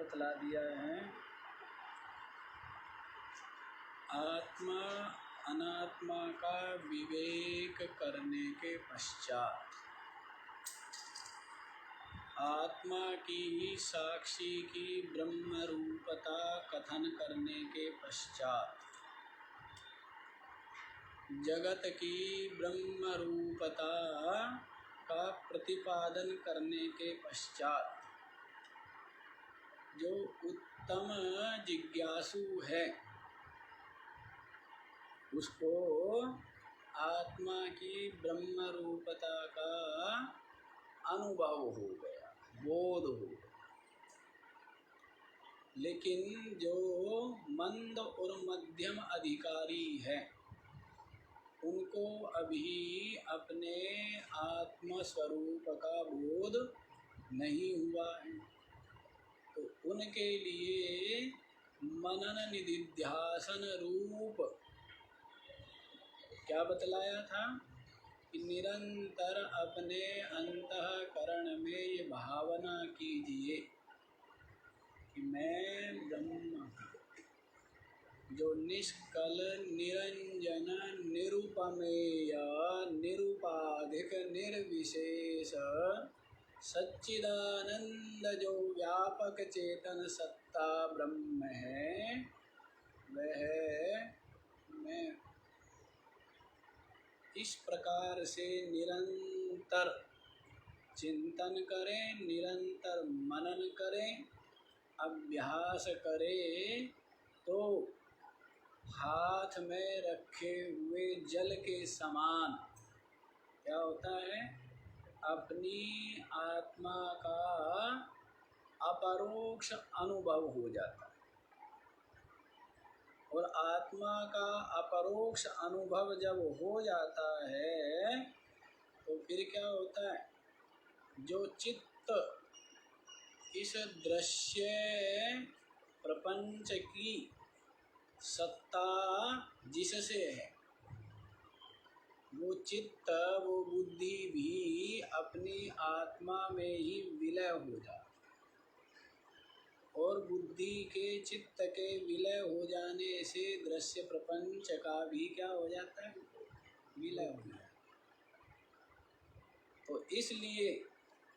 बतला दिया है, आत्मा अनात्मा का विवेक करने के पश्चात, आत्मा की ही साक्षी की ब्रह्म रूपता कथन करने के पश्चात, जगत की ब्रह्म रूपता का प्रतिपादन करने के पश्चात, जो उत्तम जिज्ञासु है उसको आत्मा की ब्रह्म रूपता का अनुभव हो गया, बोध हो गया। लेकिन जो मंद और मध्यम अधिकारी है उनको अभी अपने आत्म स्वरूप का बोध नहीं हुआ है, तो उनके लिए मनन निधिध्यासन रूप क्या बतलाया था कि निरंतर अपने अंतःकरण में ये भावना कीजिए कि मैं ब्रह्म हूँ, जो निष्कल निरंजन निरुपमेय निरुपाधिक निर्विशेष सच्चिदानंद जो व्यापक चेतन सत्ता ब्रह्म है, वह मैं इस प्रकार से निरंतर चिंतन करें, निरंतर मनन करें, अभ्यास करें, तो हाथ में रखे हुए जल के समान क्या होता है, अपनी आत्मा का अपरोक्ष अनुभव हो जाता है। और आत्मा का अपरोक्ष अनुभव जब हो जाता है तो फिर क्या होता है, जो चित्त इस दृश्य प्रपंच की सत्ता जिससे है, वो चित्त वो बुद्धि भी अपनी आत्मा में ही विलय हो जाता है। और बुद्धि के चित्त के विलय हो जाने से दृश्य प्रपंच का भी क्या हो जाता है, विलय हो जाता है। तो इसलिए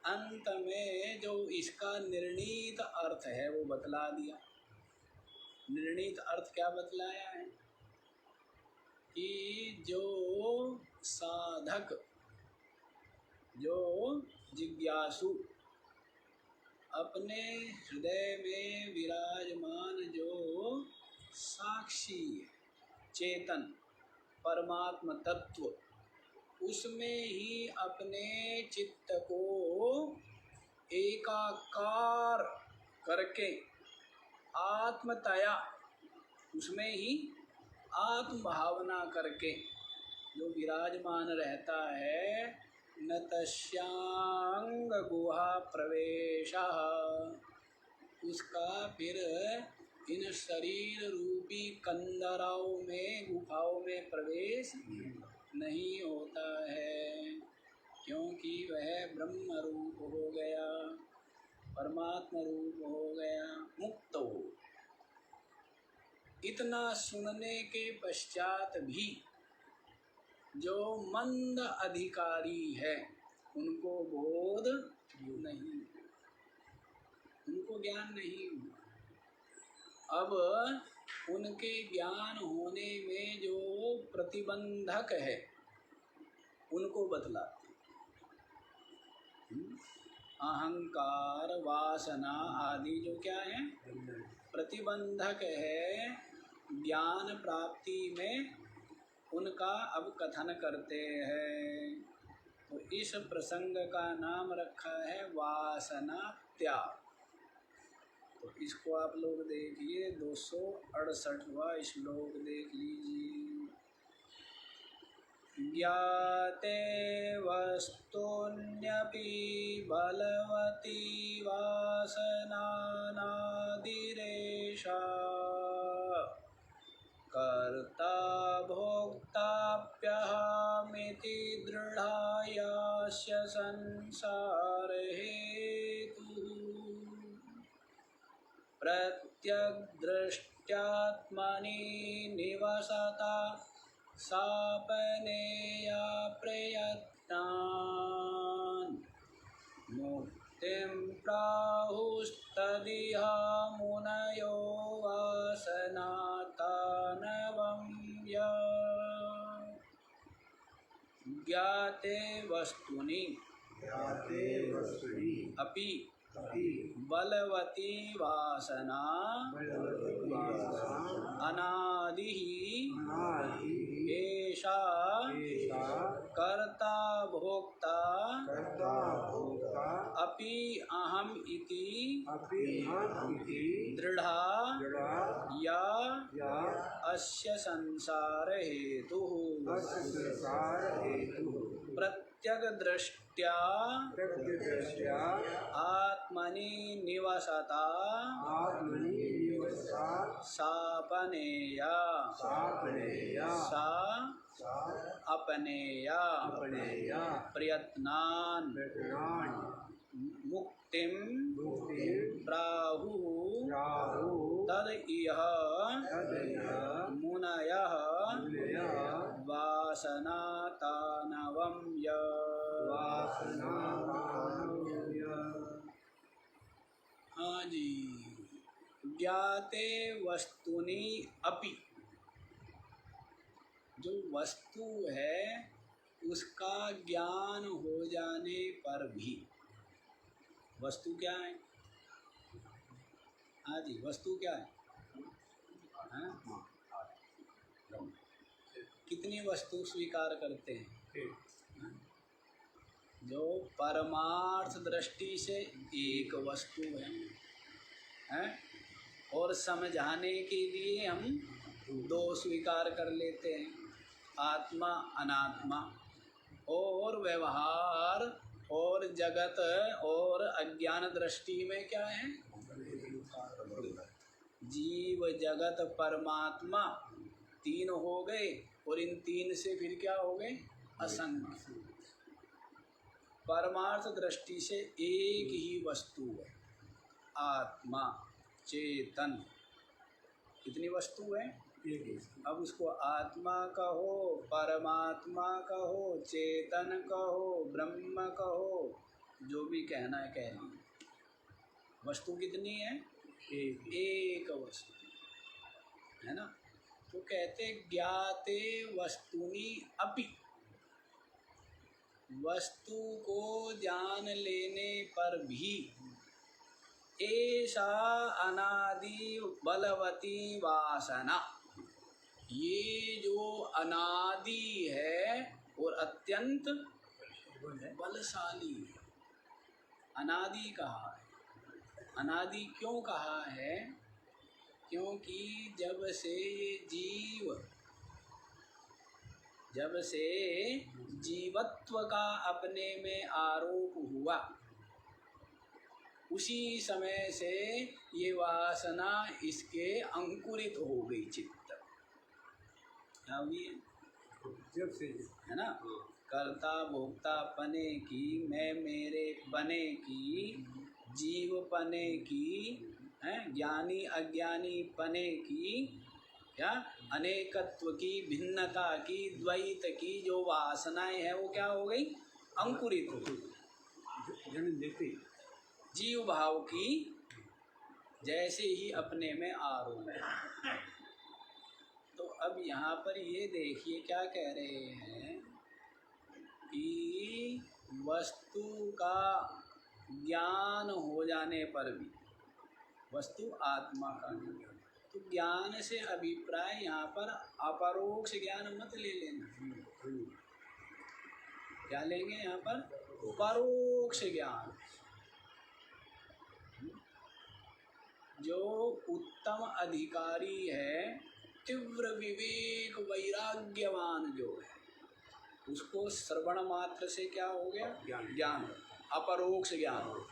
अंत में जो इसका निर्णीत अर्थ है वो बतला दिया। निर्णीत अर्थ क्या बतलाया है कि जो साधक, जो जिज्ञासु अपने हृदय में विराजमान जो साक्षी चेतन परमात्म तत्व, उसमें ही अपने चित्त को एकाकार करके आत्मतया, उसमें ही आत्म भावना करके जो विराजमान रहता है, न तस्यांग गुहा प्रवेशः, उसका फिर इन शरीर रूपी कंदराओं में, गुफाओं में प्रवेश नहीं होता है, क्योंकि वह ब्रह्म रूप हो गया, परमात्मा रूप हो गया, मुक्त हो। इतना सुनने के पश्चात भी जो मंद अधिकारी है उनको बोध नहीं, उनको ज्ञान नहीं हुआ। अब उनके ज्ञान होने में जो प्रतिबंधक है उनको बतलाते, अहंकार वासना आदि जो क्या है, प्रतिबंधक है ज्ञान प्राप्ति में, उनका अब कथन करते हैं। तो इस प्रसंग का नाम रखा है वासना त्याग। तो इसको आप लोग देखिए, 268वां श्लोक देख लीजिए। ज्ञाते वस्तुन्यपि बलवती वासना नादिरेषा, कर्ता भोक्ताप्यहमिति दृढायास्य संसार हेतुः। प्रत्यग्दृष्ट्यात्मनि निवसता सापनेया प्रयत्नान् मुक्तिं प्राहुस्तदिह मुनयो वासनातानवं ज्ञाते वस्तुनि अपि बलवती वासना अनादिः एषा कर्ता भोक्ता अपि अहम् इति दृढ़ा या अस्य संसार हेतुः प्रत्यगदृष्ट्या आत्मनि निवसता सापनेया सा अपनेया प्रयत्नान् मुक्तिं प्राहुः तद इह मुनयः वासनातानवं हाँ जी। ज्ञाते वस्तुनि अपि, जो वस्तु है उसका ज्ञान हो जाने पर भी, वस्तु क्या है? हाँ जी, वस्तु क्या है? हाँ? कितनी वस्तु स्वीकार करते हैं? जो परमार्थ दृष्टि से एक वस्तु है, हैं? और समझाने के लिए हम दो स्वीकार कर लेते हैं, आत्मा अनात्मा। और व्यवहार और जगत और अज्ञान दृष्टि में क्या है? जीव जगत परमात्मा तीन हो गए, और इन तीन से फिर क्या हो गए? असंख्य। परमार्थ दृष्टि से एक ही वस्तु है, आत्मा चेतन। कितनी वस्तु है? अब उसको आत्मा कहो, परमात्मा कहो, चेतन कहो, ब्रह्म कहो, जो भी कहना है कह लीजिए। वस्तु कितनी है? एक वस्तु है ना। तो कहते ज्ञाते वस्तुनि अपि, वस्तु को जान लेने पर भी ऐसा अनादि बलवती वासना, ये जो अनादि है और अत्यंत बलशाली है। अनादि कहा है। अनादि क्यों कहा है? क्योंकि जब से जीवत्व का अपने में आरोप हुआ, उसी समय से ये वासना इसके अंकुरित हो गई। चित्त क्या हुई है? जब से है ना, कर्ता भोक्ता पने की, मैं मेरे पने की, जीव पने की, है ज्ञानी अज्ञानी पने की, क्या अनेकत्व की, भिन्नता की, द्वैत की जो वासनाएं हैं वो क्या हो गई? अंकुरित हो गई। जीव भाव की जैसे ही अपने में आरोप है। तो अब यहाँ पर ये देखिए क्या कह रहे हैं कि वस्तु का ज्ञान हो जाने पर भी, वस्तु आत्मा का ज्ञान, तो ज्ञान से अभिप्राय यहाँ पर अपरोक्ष ज्ञान मत ले लेना। क्या लेंगे यहाँ पर? परोक्ष ज्ञान। जो उत्तम अधिकारी है, तीव्र विवेक वैराग्यवान जो है, उसको श्रवण मात्र से क्या हो गया? ज्ञान, अपरोक्ष ज्ञान।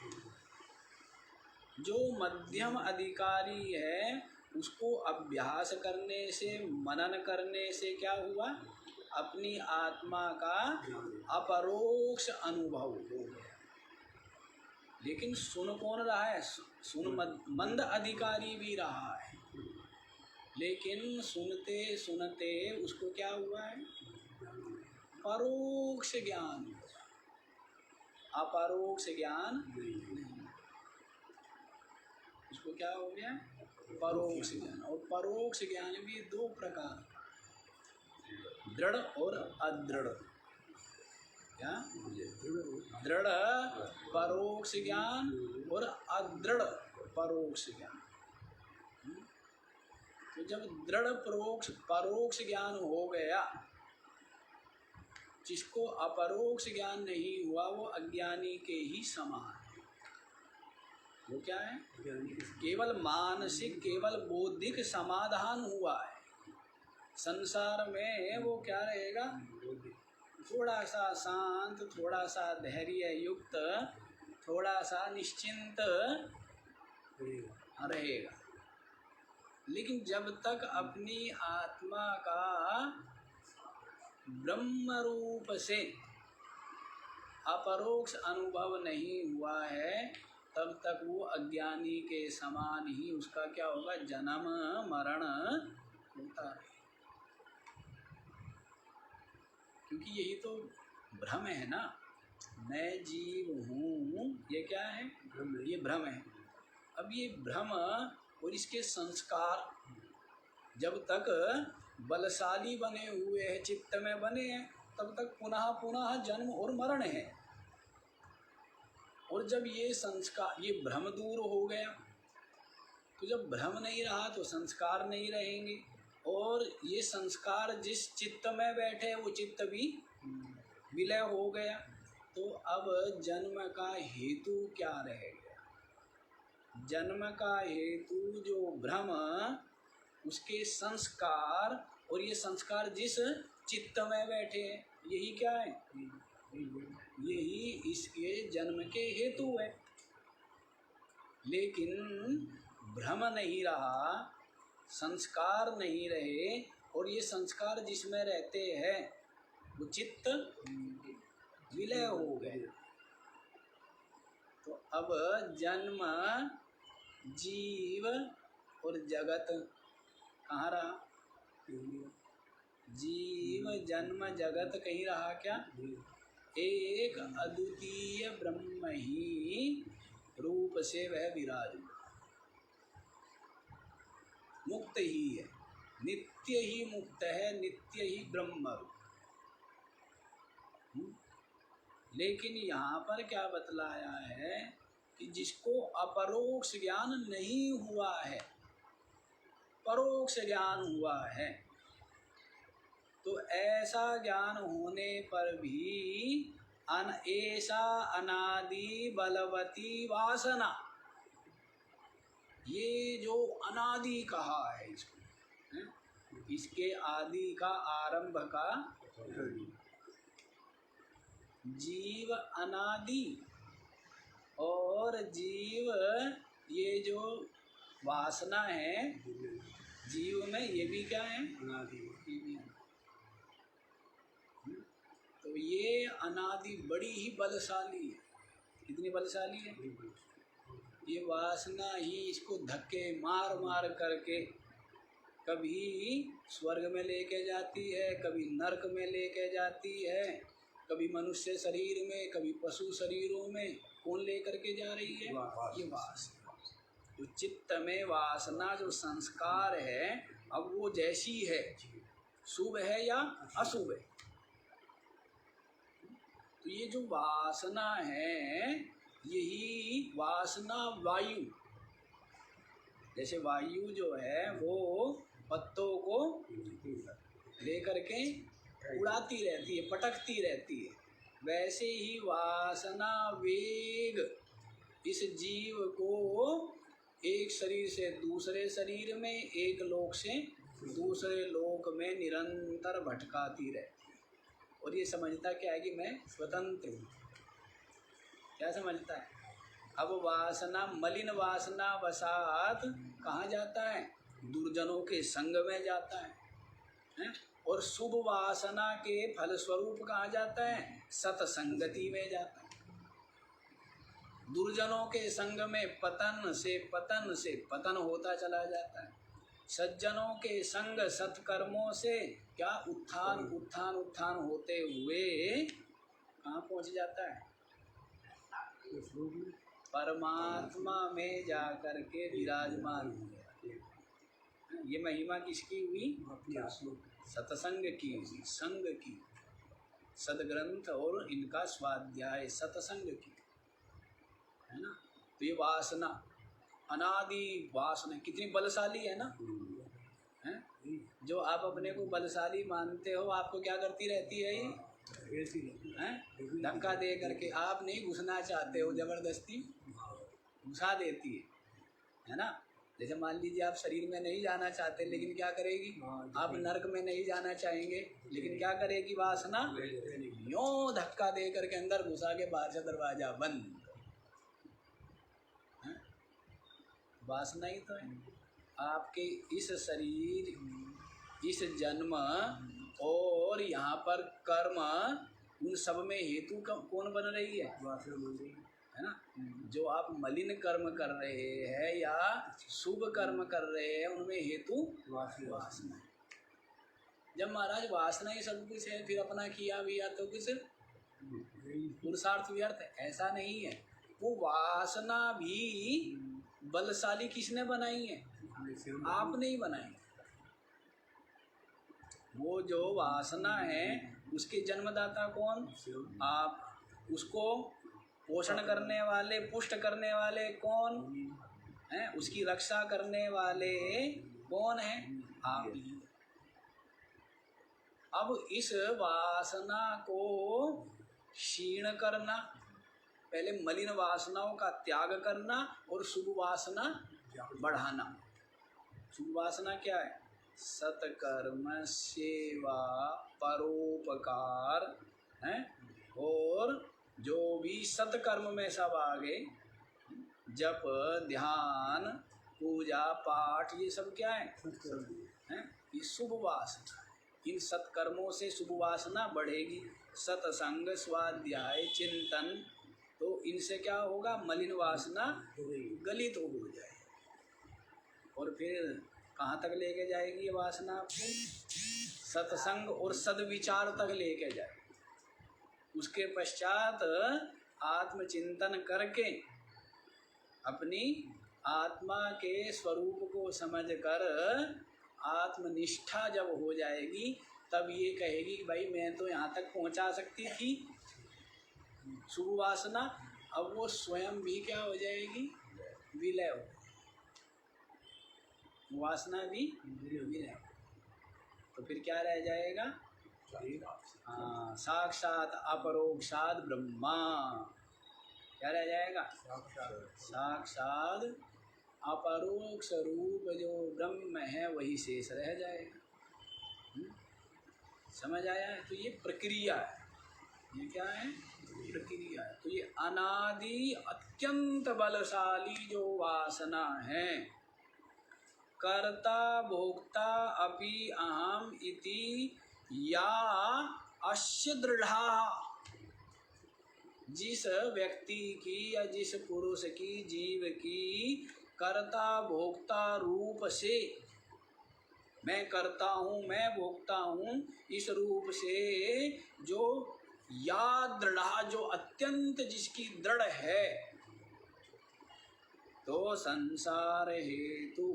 जो मध्यम अधिकारी है, उसको अभ्यास करने से, मनन करने से क्या हुआ? अपनी आत्मा का अपरोक्ष अनुभव हो गया। लेकिन सुन कौन रहा है? सुन मंद अधिकारी भी रहा है, लेकिन सुनते सुनते उसको क्या हुआ है? परोक्ष ज्ञान हुआ, अपरोक्ष ज्ञान नहीं। उसको क्या हो गया? परोक्ष ज्ञान। और परोक्ष ज्ञान भी दो प्रकार, दृढ़ और अदृढ़। क्या? दृढ़ परोक्ष ज्ञान और अदृढ़ परोक्ष ज्ञान। तो जब दृढ़ परोक्ष ज्ञान हो गया, जिसको अपरोक्ष ज्ञान नहीं हुआ वो अज्ञानी के ही समान है। वो क्या है? केवल मानसिक, केवल बौद्धिक समाधान हुआ है। संसार में वो क्या रहेगा? थोड़ा सा शांत, थोड़ा सा धैर्य युक्त, थोड़ा सा निश्चिंत रहेगा। लेकिन जब तक अपनी आत्मा का ब्रह्म रूप से अपरोक्ष अनुभव नहीं हुआ है, तब तक वो अज्ञानी के समान ही उसका क्या होगा? जन्म मरण होता है। क्योंकि यही तो भ्रम है ना, मैं जीव हूँ, ये क्या है? ये भ्रम है। अब ये भ्रम और इसके संस्कार जब तक बलशाली बने हुए हैं, चित्त में बने हैं, तब तक पुनः पुनः जन्म और मरण है। और जब ये संस्कार, ये भ्रम दूर हो गया, तो जब भ्रम नहीं रहा तो संस्कार नहीं रहेंगे, और ये संस्कार जिस चित्त में बैठे वो चित्त भी विलय हो गया, तो अब जन्म का हेतु क्या रहेगा? जन्म का हेतु जो भ्रम, उसके संस्कार, और ये संस्कार जिस चित्त में बैठे हैं, यही क्या है? यही इसके जन्म के हेतु है। लेकिन भ्रम नहीं रहा, संस्कार नहीं रहे, और ये संस्कार जिसमें रहते हैं वो चित्त विलय हो गए। तो अब जन्म, जीव और जगत कहाँ रहा? जीव जन्म जगत कहीं रहा क्या? एक अद्वितीय ब्रह्म ही रूप से वह विराजमान, मुक्त ही है, नित्य ही मुक्त है, नित्य ही ब्रह्म रूप। लेकिन यहाँ पर क्या बतलाया है कि जिसको अपरोक्ष ज्ञान नहीं हुआ है, परोक्ष ज्ञान हुआ है, तो ऐसा ज्ञान होने पर भी ऐसा अनादि बलवती वासना, ये जो अनादि कहा है इसको, है? इसके आदि का, आरंभ का, जीव अनादि, और जीव ये जो वासना है जीव में, ये भी क्या है? अनादि। तो ये अनादि बड़ी ही बलशाली है। कितनी बलशाली है? ये वासना ही इसको धक्के मार मार करके कभी स्वर्ग में लेके जाती है, कभी नरक में लेके जाती है, कभी मनुष्य शरीर में, कभी पशु शरीरों में। कौन लेकर के जा रही है? ये वासना। जो चित्त में वासना जो संस्कार है, अब वो जैसी है, शुभ है या अशुभ है, तो ये जो वासना है, यही वासना वायु, जैसे वायु जो है वो पत्तों को लेकर के उड़ाती रहती है, पटकती रहती है, वैसे ही वासना वेग इस जीव को एक शरीर से दूसरे शरीर में, एक लोक से दूसरे लोक में निरंतर भटकाती रहती है। और ये समझता क्या है कि मैं स्वतंत्र हूँ। क्या समझता है? अब वासना, मलिन वासना वसात कहाँ जाता है? दुर्जनों के संग में जाता है? और शुभ वासना के फलस्वरूप कहाँ जाता है? सत्संगति में जाता है। दुर्जनों के संग में पतन से पतन होता चला जाता है। सज्जनों के संग सत्कर्मों से क्या उत्थान होते हुए कहाँ पहुँच जाता है? परमात्मा में जाकर के विराजमान हो गया। ये महिमा किसकी हुई? सत्संग की, संग की, सदग्रंथ और इनका स्वाध्याय सत्संग की, है ना। तो ये वासना, अनादि वासना कितनी बलशाली है ना, है? जो आप अपने को बलशाली मानते हो, आपको क्या करती रहती है ये? धक्का दे करके। आप नहीं घुसना चाहते हो, जबरदस्ती घुसा देती है ना। जैसे मान लीजिए आप शरीर में नहीं जाना चाहते, लेकिन क्या करेगी? आप नरक में नहीं जाना चाहेंगे, लेकिन क्या करेगी वासना? यूं धक्का दे करके अंदर घुसा के बाहर से दरवाजा बंद। वासना ही तो है। आपके इस शरीर, इस जन्म और यहाँ पर कर्म, उन सब में हेतु कौन बन रही है? है ना। जो आप मलिन कर्म कर रहे हैं या शुभ कर्म कर रहे हैं, उनमें हेतु वासना है। जब महाराज वासना ही सब कुछ है, फिर अपना किया भी या तो कुछ पुरुषार्थ व्यर्थ है, ऐसा नहीं है। वो वासना भी बलशाली किसने बनाई है? आपने ही बनाई। वो जो वासना है उसके जन्मदाता कौन? आप। उसको पोषण करने वाले, पुष्ट करने वाले कौन हैं? उसकी रक्षा करने वाले कौन हैं? आप ही। अब इस वासना को क्षीण करना, पहले मलिन वासनाओं का त्याग करना और शुभ वासना बढ़ाना। शुभ वासना क्या है? सत्कर्म, सेवा, परोपकार है, और जो भी सत्कर्म में सब आ गए, जप, ध्यान, पूजा पाठ, ये सब क्या है? ये शुभ वासना। इन सत्कर्मों से शुभ वासना बढ़ेगी। सत्संग, स्वाध्याय, चिंतन, तो इनसे क्या होगा? मलिन वासना गलित हो जाए। और फिर कहाँ तक लेके जाएगी ये वासना आपको? सत्संग और सद्विचार तक लेके जाए। उसके पश्चात आत्मचिंतन करके अपनी आत्मा के स्वरूप को समझकर आत्मनिष्ठा जब हो जाएगी, तब ये कहेगी कि भाई मैं तो यहाँ तक पहुँचा सकती थी शुभ वासना, अब वो स्वयं भी क्या हो जाएगी? विलय हो। वासना भी विलय। तो फिर क्या रह जाएगा? हाँ, साक्षात अपरोक्षात ब्रह्मा। क्या रह जाएगा? साक्षात अपरोक्ष रूप जो ब्रह्म है वही शेष रह जाएगा। समझ आया है? तो ये प्रक्रिया है। ये क्या है? प्रक्रिया है। तो ये अनादि अत्यंत बलशाली जो वासना है, कर्ता भोक्ता अपि अहम इति या अस्य दृढ़ा, जिस व्यक्ति की या जिस पुरुष की, जीव की कर्ता भोक्ता रूप से, मैं करता हूँ, मैं भोगता हूँ, इस रूप से जो या दृढ़ा, जो अत्यंत जिसकी दृढ़ है, तो संसार हेतु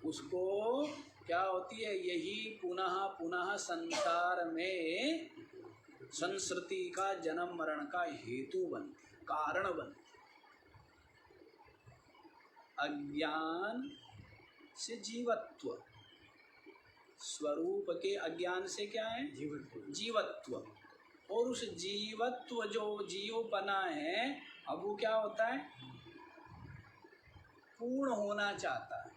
उसको क्या होती है? यही पुनः पुनः संसार में संस्कृति का, जन्म मरण का हेतु बनती, कारण बनती। अज्ञान से जीवत्व, स्वरूप के अज्ञान से क्या है? जीवत्व। और उस जीवत्व जो जीवपना है, अब वो क्या होता है? पूर्ण होना चाहता है।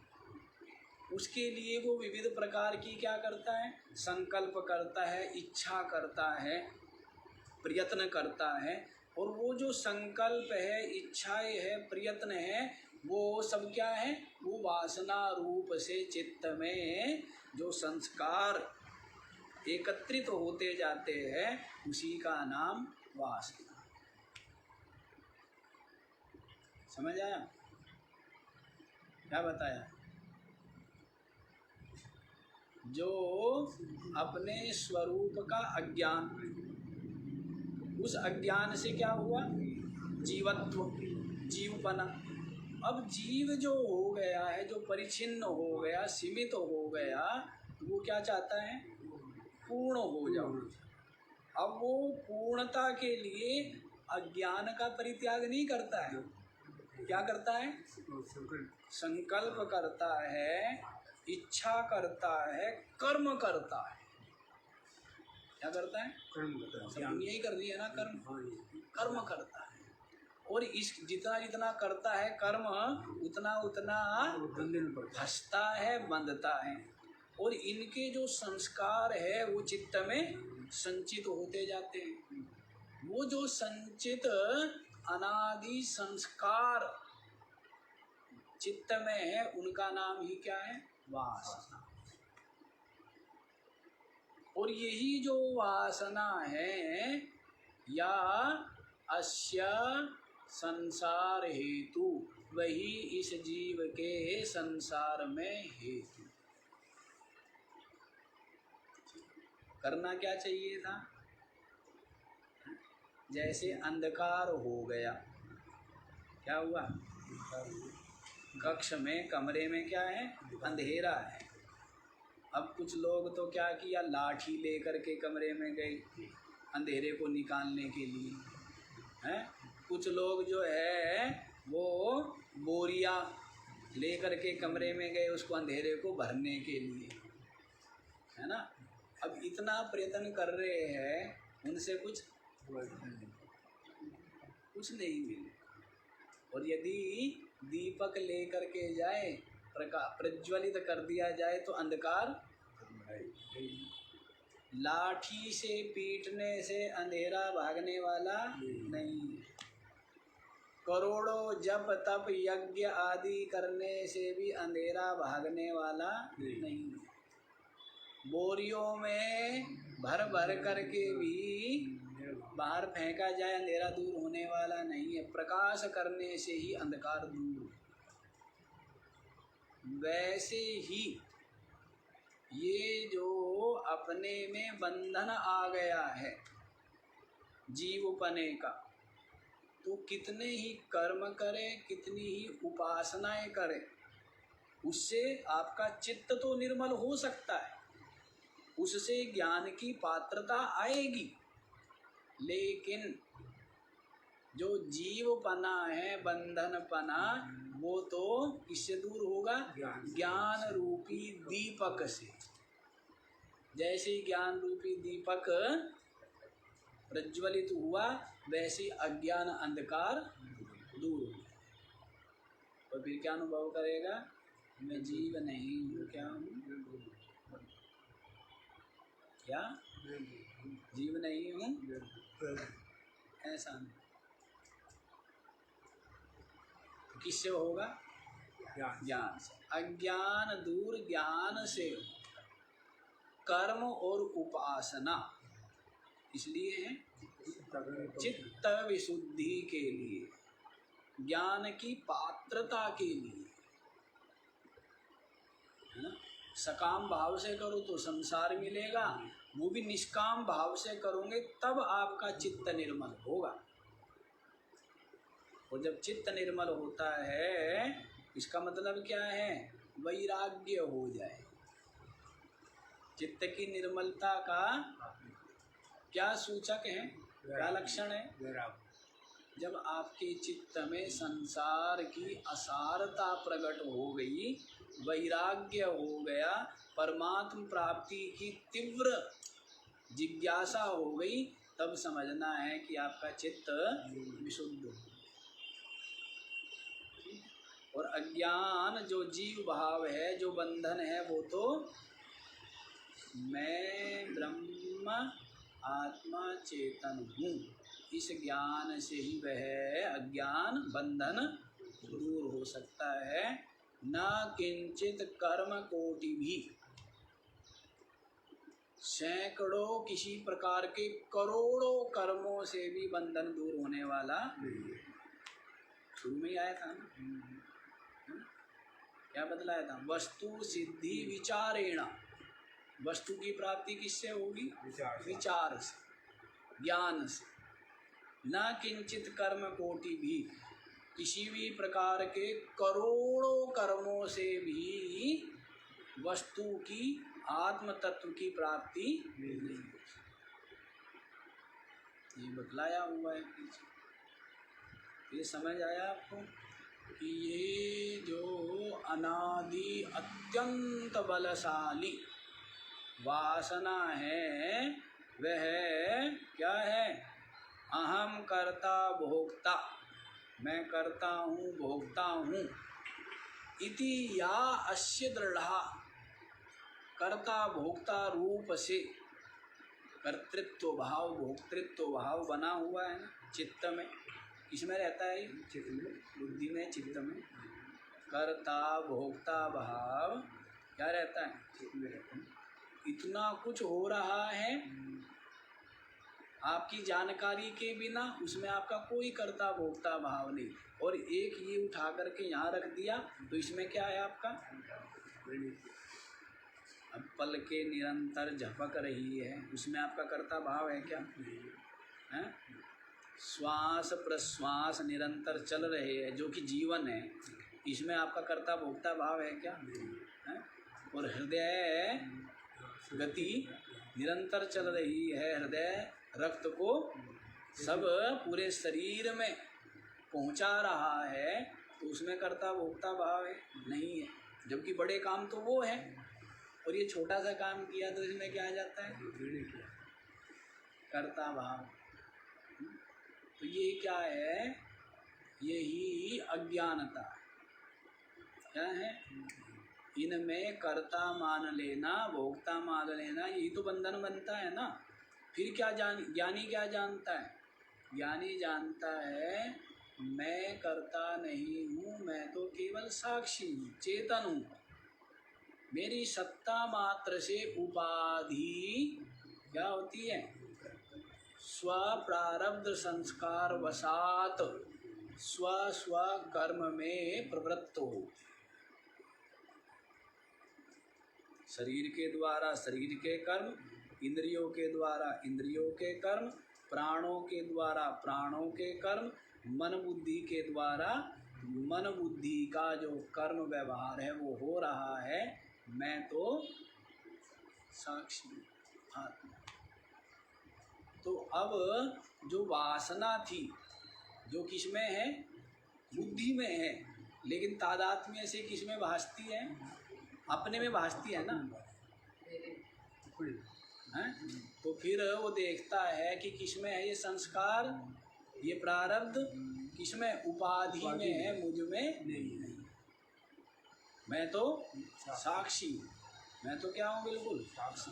उसके लिए वो विविध प्रकार की क्या करता है? संकल्प करता है, इच्छा करता है, प्रयत्न करता है। और वो जो संकल्प है, इच्छाएं है, प्रयत्न है, वो सब क्या है? वो वासना रूप से चित्त में जो संस्कार एकत्रित होते जाते हैं, उसी का नाम वासना। समझ आया? क्या बताया? जो अपने स्वरूप का अज्ञान, उस अज्ञान से क्या हुआ? जीवत्व, जीवपना। अब जीव जो हो गया है, जो परिचिन्न हो गया, सीमित हो गया, वो क्या चाहता है? पूर्ण हो जाओ। अब वो पूर्णता के लिए अज्ञान का परित्याग नहीं करता है। क्या करता है? संकल्प करता है, इच्छा करता है, कर्म करता है। क्या करता है? कर्म। यही कर दिया ना, कर्म। कर्म करता है। और इस जितना जितना करता है कर्म, उतना उतना फंसता है, बंधता है। और इनके जो संस्कार है वो चित्त में संचित होते जाते हैं। वो जो संचित अनादि संस्कार चित्त में है, उनका नाम ही क्या है? वासना। और यही जो वासना है, या अस्य संसार हेतु, वही इस जीव के संसार में हेतु। करना क्या चाहिए था? जैसे अंधकार हो गया, क्या हुआ? कक्ष में, कमरे में क्या है? अंधेरा है। अब कुछ लोग तो क्या किया, लाठी लेकर के कमरे में गए अंधेरे को निकालने के लिए, हैं? कुछ लोग जो है वो बोरिया लेकर के कमरे में गए उसको अंधेरे को भरने के लिए, है ना? अब इतना प्रयत्न कर रहे हैं, उनसे कुछ नहीं मिले। और यदि दीपक लेकर के जाए, प्रज्वलित कर दिया जाए तो अंधकार, लाठी से पीटने से अंधेरा भागने वाला नहीं। करोड़ों जप तप यज्ञ आदि करने से भी अंधेरा भागने वाला नहीं। बोरियों में भर भर करके भी बाहर फेंका जाए, अंधेरा दूर होने वाला नहीं है। प्रकाश करने से ही अंधकार दूर। वैसे ही ये जो अपने में बंधन आ गया है जीवपने का, तो कितने ही कर्म करे, कितनी ही उपासनाएं करे, उससे आपका चित्त तो निर्मल हो सकता है, उससे ज्ञान की पात्रता आएगी, लेकिन जो जीवपना है, बंधनपना, वो तो किससे दूर होगा? ज्ञान रूपी दीपक से। जैसे ज्ञान रूपी दीपक प्रज्वलित हुआ, वैसे अज्ञान अंधकार दूर हो। और फिर क्या अनुभव करेगा? मैं जीव नहीं हूँ, क्या हूँ? क्या जीव नहीं हूँ? ऐसा नहीं। किससे होगा? ज्ञान से। अज्ञान दूर ज्ञान से। कर्म और उपासना इसलिए है चित्त विशुद्धि के लिए, ज्ञान की पात्रता के लिए, है ना? सकाम भाव से करो तो संसार मिलेगा, वो भी निष्काम भाव से करोगे तब आपका चित्त निर्मल होगा। और जब चित्त निर्मल होता है, इसका मतलब क्या है? वैराग्य हो जाए। चित्त की निर्मलता का क्या सूचक है, क्या लक्षण है? जब आपके चित्त में संसार की असारता प्रकट हो गई, वैराग्य हो गया, परमात्म प्राप्ति की तीव्र जिज्ञासा हो गई, तब समझना है कि आपका चित्त विशुद्ध हो। और अज्ञान जो जीव भाव है, जो बंधन है, वो तो मैं ब्रह्म आत्मा चेतन हूँ, इस ज्ञान से ही वह अज्ञान बंधन दूर हो सकता है। न किंचित कर्म कोटि भी, सैकड़ों किसी प्रकार के करोड़ों कर्मों से भी बंधन दूर होने वाला नहीं। शुरू में ही आया था ना। क्या बतलाया था? वस्तु सिद्धि विचारेण। वस्तु की प्राप्ति किससे होगी? विचार से, ज्ञान से। न किंचित कर्म कोटि भी, किसी भी प्रकार के करोड़ों कर्मों से भी वस्तु की, आत्म तत्व की प्राप्ति नहीं। ये बतलाया हुआ है पीछे। ये समझ आया आपको कि ये जो अनादि अत्यंत बलशाली वासना है वह क्या है? अहम कर्ता भोक्ता, मैं करता हूँ भोगता हूँ। इति या अस्य दृढ़ा, कर्ता भोक्ता रूप से कर्तृत्व भाव भोक्तृत्व भाव बना हुआ है ना चित्त में। किसमें रहता है? चित्त में, बुद्धि में, चित्त में। कर्ता भोक्ता भाव क्या रहता है? चित्त में रहता है। इतना कुछ हो रहा है आपकी जानकारी के बिना, उसमें आपका कोई कर्ता भोक्ता भाव नहीं। और एक ये उठा करके यहाँ रख दिया तो इसमें क्या है आपका? अब पल के निरंतर झपक रही है, उसमें आपका कर्ता भाव है क्या? है? श्वास प्रश्वास निरंतर चल रहे हैं जो कि जीवन है, इसमें आपका कर्ता भोक्ता भाव है क्या? है? और हृदय गति निरंतर चल रही है, हृदय रक्त को सब पूरे शरीर में पहुंचा रहा है, तो उसमें कर्ता भोक्ता भाव है? नहीं है। जबकि बड़े काम तो वो है, और ये छोटा सा काम किया तो इसमें क्या आ जाता है? कर्ता भाव। तो ये क्या है? यही अज्ञानता। क्या है? इनमें कर्ता मान लेना भोक्ता मान लेना, यही तो बंधन बनता है ना। फिर क्या ज्ञानी क्या जानता है? ज्ञानी जानता है मैं कर्ता नहीं हूँ, मैं तो केवल साक्षी हूँ, चेतन हूँ। मेरी सत्ता मात्र से उपाधि क्या होती है? स्व प्रारब्ध संस्कार वसात स्व स्व कर्म में प्रवृत्त हो। शरीर के द्वारा शरीर के कर्म, इंद्रियों के द्वारा इंद्रियों के कर्म, प्राणों के द्वारा प्राणों के कर्म, मन बुद्धि के द्वारा मन बुद्धि का जो कर्म व्यवहार है वो हो रहा है। मैं तो साक्षी आत्मा। तो अब जो वासना थी जो किसमें है? बुद्धि में है, लेकिन तादात्म्य से किसमें भासती है? अपने में भासती है ना। है? तो फिर वो देखता है कि किसमें है ये संस्कार, ये प्रारब्ध, किसमें? उपाधि में है, मुझ में नहीं है। मैं तो साक्षी, मैं तो क्या हूँ? बिल्कुल साक्षी।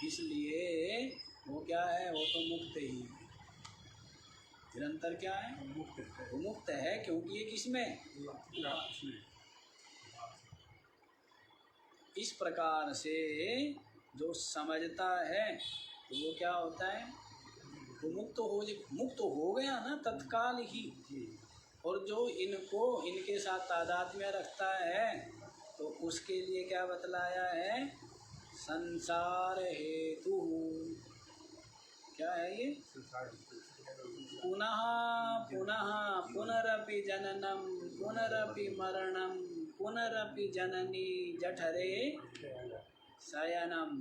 इसलिए वो क्या है? वो तो मुक्त ही है। निरंतर क्या है? वो मुक्त है, क्योंकि ये किसमें? इस प्रकार से जो समझता है तो वो क्या होता है? वो मुक्त हो गया ना तत्काल ही। और जो इनको इनके साथ तादात्म्य रखता है तो उसके लिए क्या बतलाया है? संसार हेतु। क्या है ये? पुनः पुनः पुनरपि जननम पुनरपि मरणम पुनरपि जननी जठरे शयनम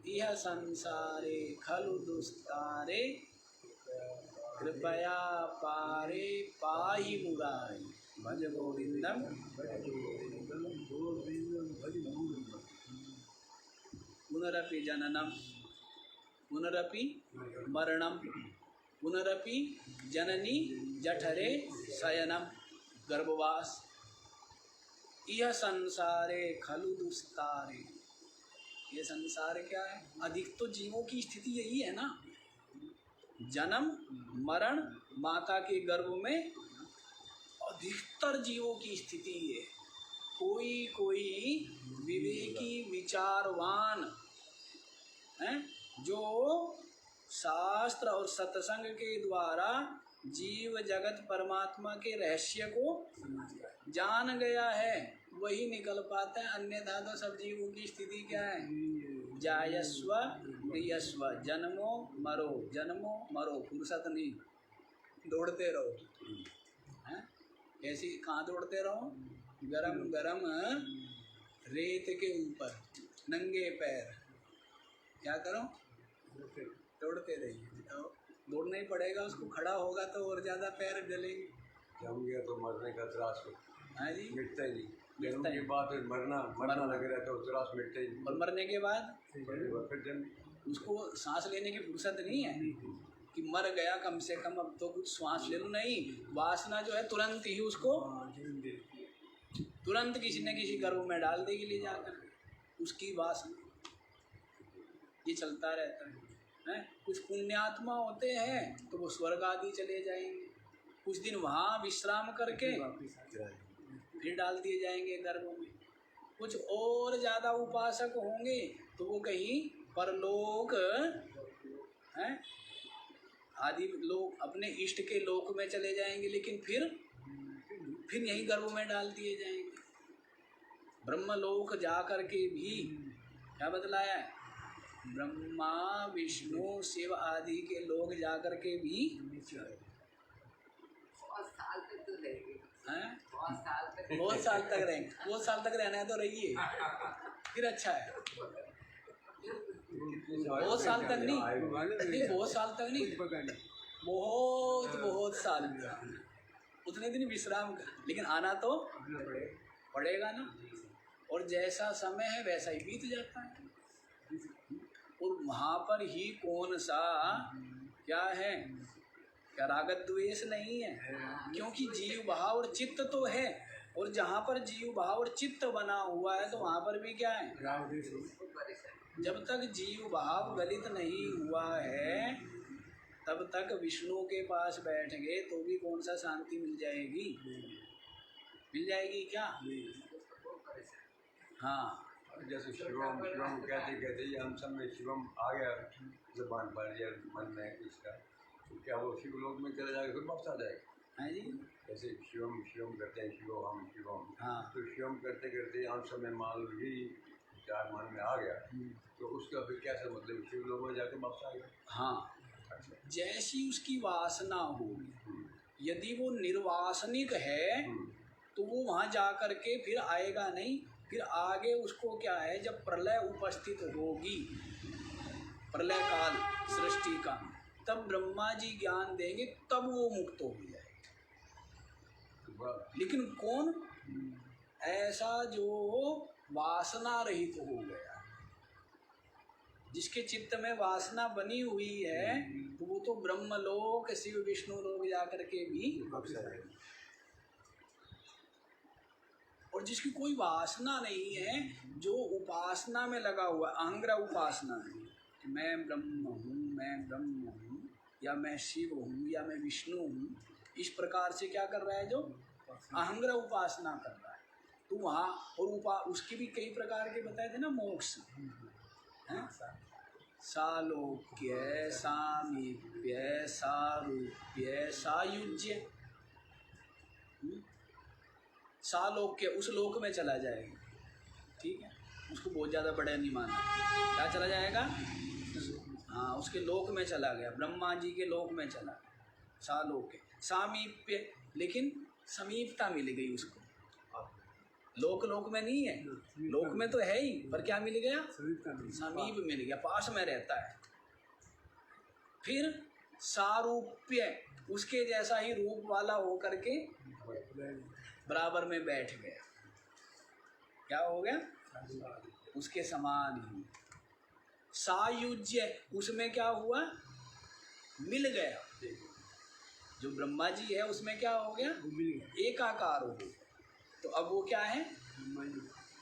इह संसारे खलु दुस्तारे कृपया पारे पाहि मुरारे भज गोविंदम। पुनरपि जननम पुनरपि मरणम पुनरपि जननी जठरे शयनम, गर्भवास। यह संसारे खलु दुस्तारे, ये संसार क्या है? अधिक तो जीवों की स्थिति यही है ना, जन्म मरण, माता के गर्भ में अधिकतर जीवों की स्थिति है। कोई कोई विवेकी विचारवान है जो शास्त्र और सत्संग के द्वारा जीव जगत परमात्मा के रहस्य को जान गया है, वही निकल पाता है। अन्यथा तो सब जीवों की स्थिति क्या है? जायस्व प्रियस्व, जन्मो मरो, फुर्सत नहीं, दौड़ते रहो। हैं? कैसी कहाँ दौड़ते रहो? गरम गरम रेत के ऊपर नंगे पैर, क्या करो? दौड़ते रहिए। तो दौड़ना ही पड़ेगा उसको, खड़ा होगा तो और ज़्यादा पैर जलेंगे। जम गया तो मरने का त्रास हाँ जी, मिटता ही नहीं। जन्म के बाद फिर मरना लग रहा है तो त्रास मिटता ही नहीं। और मरने के बाद फिर जन्म, उसको सांस लेने की फुर्सत नहीं है कि मर गया कम से कम अब तो कुछ श्वास ले लो, नहीं। वासना जो है तुरंत ही उसको तुरंत किसी न किसी गर्भ में डाल देगी ले जाकर, उसकी वासना। ये चलता रहता है। कुछ पुण्यात्मा होते हैं तो वो स्वर्ग आदि चले जाएंगे, कुछ दिन वहाँ विश्राम करके फिर डाल दिए जाएंगे गर्भ में। कुछ और ज़्यादा उपासक होंगे तो वो कहीं परलोक हैं आदि लोग अपने इष्ट के लोक में चले जाएंगे, लेकिन फिर यहीं गर्भ में डाल दिए जाएंगे। ब्रह्मलोक जा कर के भी क्या बतलाया है? ब्रह्मा विष्णु शिव आदि के लोग जा कर के भी बहुत साल तक रहेंगे। बहुत साल तक रहना है तो रहिए, फिर अच्छा है। बहुत साल तक नहीं, बहुत साल तक नहीं, बहुत साल उतने दिन विश्राम कर, लेकिन आना तो पड़ेगा ना। और जैसा समय है वैसा ही बीत जाता है। और वहाँ पर ही कौन सा क्या है, क्या रागत द्वेष नहीं है, क्योंकि जीव भाव और चित्त तो है। और जहाँ पर जीव भाव और चित्त बना हुआ है तो वहाँ पर भी क्या है? जब तक जीव भाव गलित नहीं हुआ है तब तक विष्णु के पास बैठ गए तो भी कौन सा शांति मिल जाएगी? मिल जाएगी क्या? हाँ, जैसे शिवम शिवम कहते ही हम सब में शिवम आ गया जबान पर या मन में इसका, तो क्या वो शिवलोक में चला जाएगा फिर वापस आ जाएगा? हाँ जी, जैसे शिवम शिवम करते हैं शिवम शिवम, हाँ, तो शिवम करते करते हम सब में मान लो ही चार मन में आ गया तो उसका फिर कैसा मतलब शिवलोक में जाके वापस आ गया? हाँ। जैसी उसकी वासना होगी, यदि वो निर्वासनिक है तो वो वहाँ जा कर के फिर आएगा नहीं। फिर आगे उसको क्या है, जब प्रलय उपस्थित होगी, प्रलय काल सृष्टि का, तब ब्रह्मा जी ज्ञान देंगे, तब वो मुक्त हो जाएगा। लेकिन कौन ऐसा जो वासना रहित हो गया, जिसके चित्त में वासना बनी हुई है, तो वो तो ब्रह्मलोक शिव विष्णु लोक जाकर के भी, और जिसकी कोई वासना नहीं है, जो उपासना में लगा हुआ, अहंग्रह उपासना है कि मैं ब्रह्म हूँ, या मैं शिव हूँ, या मैं विष्णु हूँ, इस प्रकार से क्या कर रहा है, जो अहंग्रह उपासना कर रहा है, तो वहाँ और उसकी भी कई प्रकार के बताए थे ना, मोक्ष हैं, सालोक्य, सामीप्य, सारूप्य, सायुज्य। सालोक्य उस लोक में चला जाएगा, ठीक है, उसको बहुत ज़्यादा बड़ा नहीं माना, क्या चला जाएगा? हाँ, उसके लोक में चला गया, ब्रह्मा जी के लोक में चला, सालोक्य। सामीप्य, लेकिन समीपता मिल गई उसको, लोक में नहीं है, लोक में तो है ही, पर क्या मिल गया? समीप मिल गया, पास में रहता है। फिर सारूप्य, उसके जैसा ही रूप वाला होकर के बराबर में बैठ गया, क्या हो गया? उसके समान ही। सायुज्य, उसमें क्या हुआ? मिल गया, जो ब्रह्मा जी है उसमें क्या हो गया? एकाकार हो गया। तो अब वो क्या है?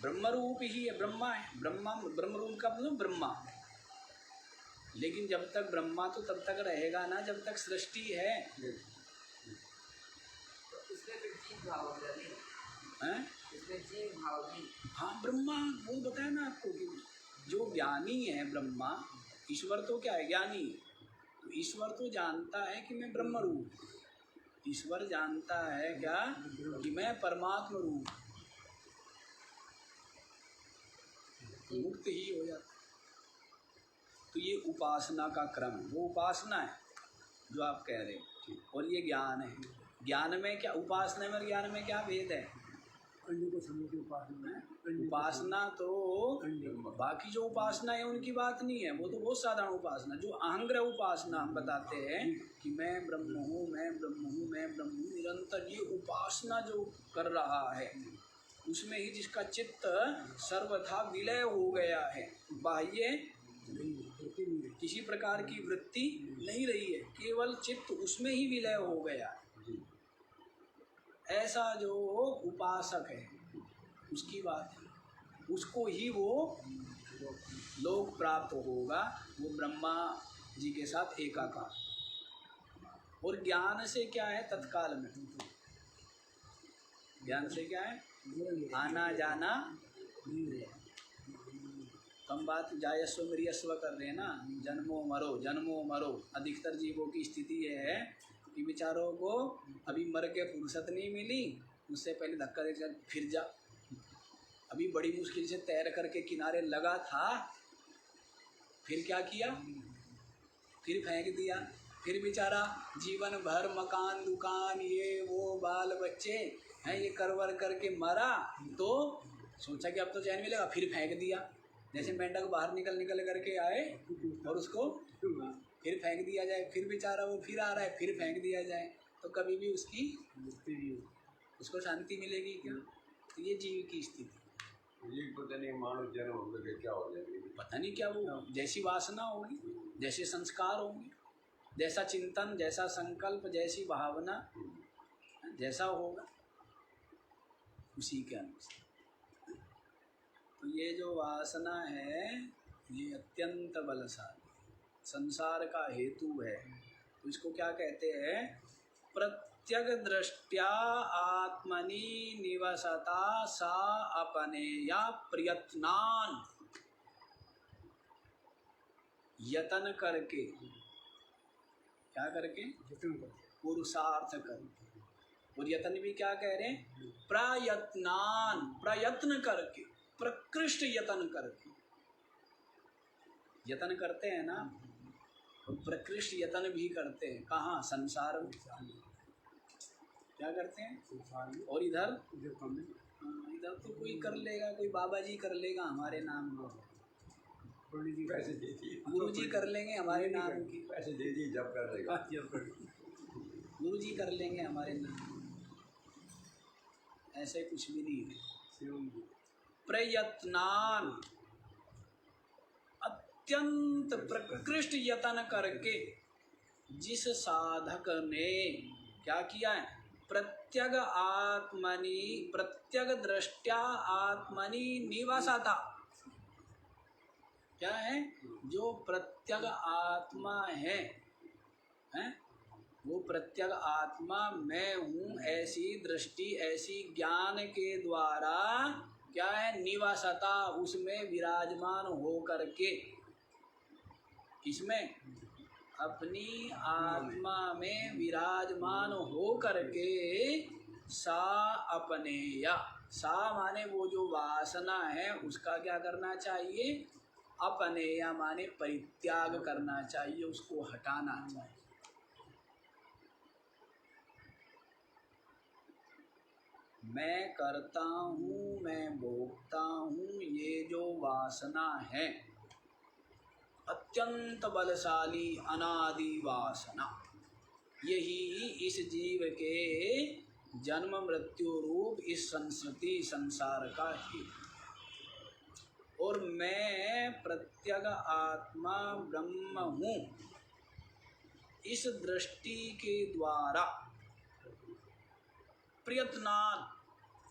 ब्रह्म रूप ही है, ब्रह्मा है, ब्रह्म रूप का मतलब ब्रह्मा। लेकिन जब तक ब्रह्मा तो तब तक रहेगा ना जब तक सृष्टि है, हाँ, ब्रह्मा वो बताया ना आपको कि जो ज्ञानी है ब्रह्मा, ईश्वर तो क्या है? ज्ञानी है। तो ईश्वर तो जानता है कि मैं ब्रह्म रूप, ईश्वर जानता है क्या कि मैं परमात्मा रूप, तो मुक्त ही हो जाता। तो ये उपासना का क्रम, वो उपासना है जो आप कह रहे हो, और ये ज्ञान है। ज्ञान में क्या, उपासना में और ज्ञान में क्या भेद है? उपासना तो बाकी जो उपासना है उनकी बात नहीं है, वो तो बहुत साधारण उपासना। जो अहंग्रह उपासना हम बताते हैं कि मैं ब्रह्म हूँ, मैं ब्रह्म हूँ, मैं ब्रह्म हूँ, निरंतर ये उपासना जो कर रहा है, उसमें ही जिसका चित्त सर्वथा विलय हो गया है, बाह्य किसी प्रकार की वृत्ति नहीं रही है, केवल चित्त उसमें ही विलय हो गया है, ऐसा जो उपासक है उसकी बात है। उसको ही वो लोक प्राप्त होगा, वो ब्रह्मा जी के साथ एकाकार। और ज्ञान से क्या है? तत्काल में ज्ञान से क्या है? आना जाना। हम बात जायस्व मरियस्व कर रहे हैं ना, जन्मो मरो जन्मो मरो। अधिकतर जीवों की स्थिति ये है कि बेचारों को अभी मर के फुर्सत नहीं मिली, उससे पहले धक्का दे चल फिर जा। अभी बड़ी मुश्किल से तैर करके किनारे लगा था, फिर क्या किया? फिर फेंक दिया। फिर बेचारा जीवन भर मकान दुकान ये वो बाल बच्चे हैं ये करवर करके मरा, तो सोचा कि अब तो चैन मिलेगा, फिर फेंक दिया। जैसे मेंढक बाहर निकल करके आए और उसको फिर फेंक दिया जाए, फिर बेचारा वो फिर आ रहा है, फिर फेंक दिया जाए, तो कभी भी उसको शांति मिलेगी क्या? तो ये जीव की स्थिति, ये पता नहीं मानव जन्म हो गया क्या हो जाएगा, पता नहीं क्या वो जैसी वासना होगी, जैसे संस्कार होंगे, जैसा चिंतन, जैसा संकल्प, जैसी भावना, जैसा होगा उसी के अनुसार। तो ये जो वासना है ये अत्यंत बलशाली संसार का हेतु है। तो इसको क्या कहते हैं? प्रत्यग दृष्टया आत्मनि निवसता सा अपनेया प्रयत्नान, यतन करके, क्या करके? पुरुषार्थ करके। और यतन भी क्या कह रहे हैं? प्रयत्नान, प्रयत्न करके, प्रकृष्ट यतन करके। यतन करते हैं ना, तो प्रकृष्ट यतन भी करते हैं। कहाँ? संसार में। क्या करते हैं? और इधर इधर तो कोई कर लेगा, कोई बाबा जी कर लेगा हमारे नाम में, पैसे दे दिए, गुरु जी कर लेंगे हमारे नाम की, पैसे दे दिए जब कर देगा, गुरु जी कर लेंगे हमारे नाम, ऐसे कुछ भी नहीं है। प्रयत्नान, अत्यंत प्रकृष्ट यतन करके जिस साधक ने क्या किया है? प्रत्यग आत्मनि, प्रत्यग दृष्टया आत्मनि निवासता। क्या है? जो प्रत्यग आत्मा है, वो प्रत्यग आत्मा मैं हूँ ऐसी दृष्टि, ऐसी ज्ञान के द्वारा क्या है? निवासता, उसमें विराजमान हो करके, इसमें अपनी आत्मा में विराजमान हो करके, सा अपनेया, सा माने वो जो वासना है उसका क्या करना चाहिए? अपनेया माने परित्याग करना चाहिए, उसको हटाना चाहिए। मैं करता हूँ, मैं भोगता हूँ, ये जो वासना है अत्यंत बलशाली अनादि वासना, यही इस जीव के जन्म मृत्यु रूप इस संस्कृति संसार का ही। और मैं प्रत्यग आत्मा ब्रह्म हूँ, इस दृष्टि के द्वारा प्रयत्नान,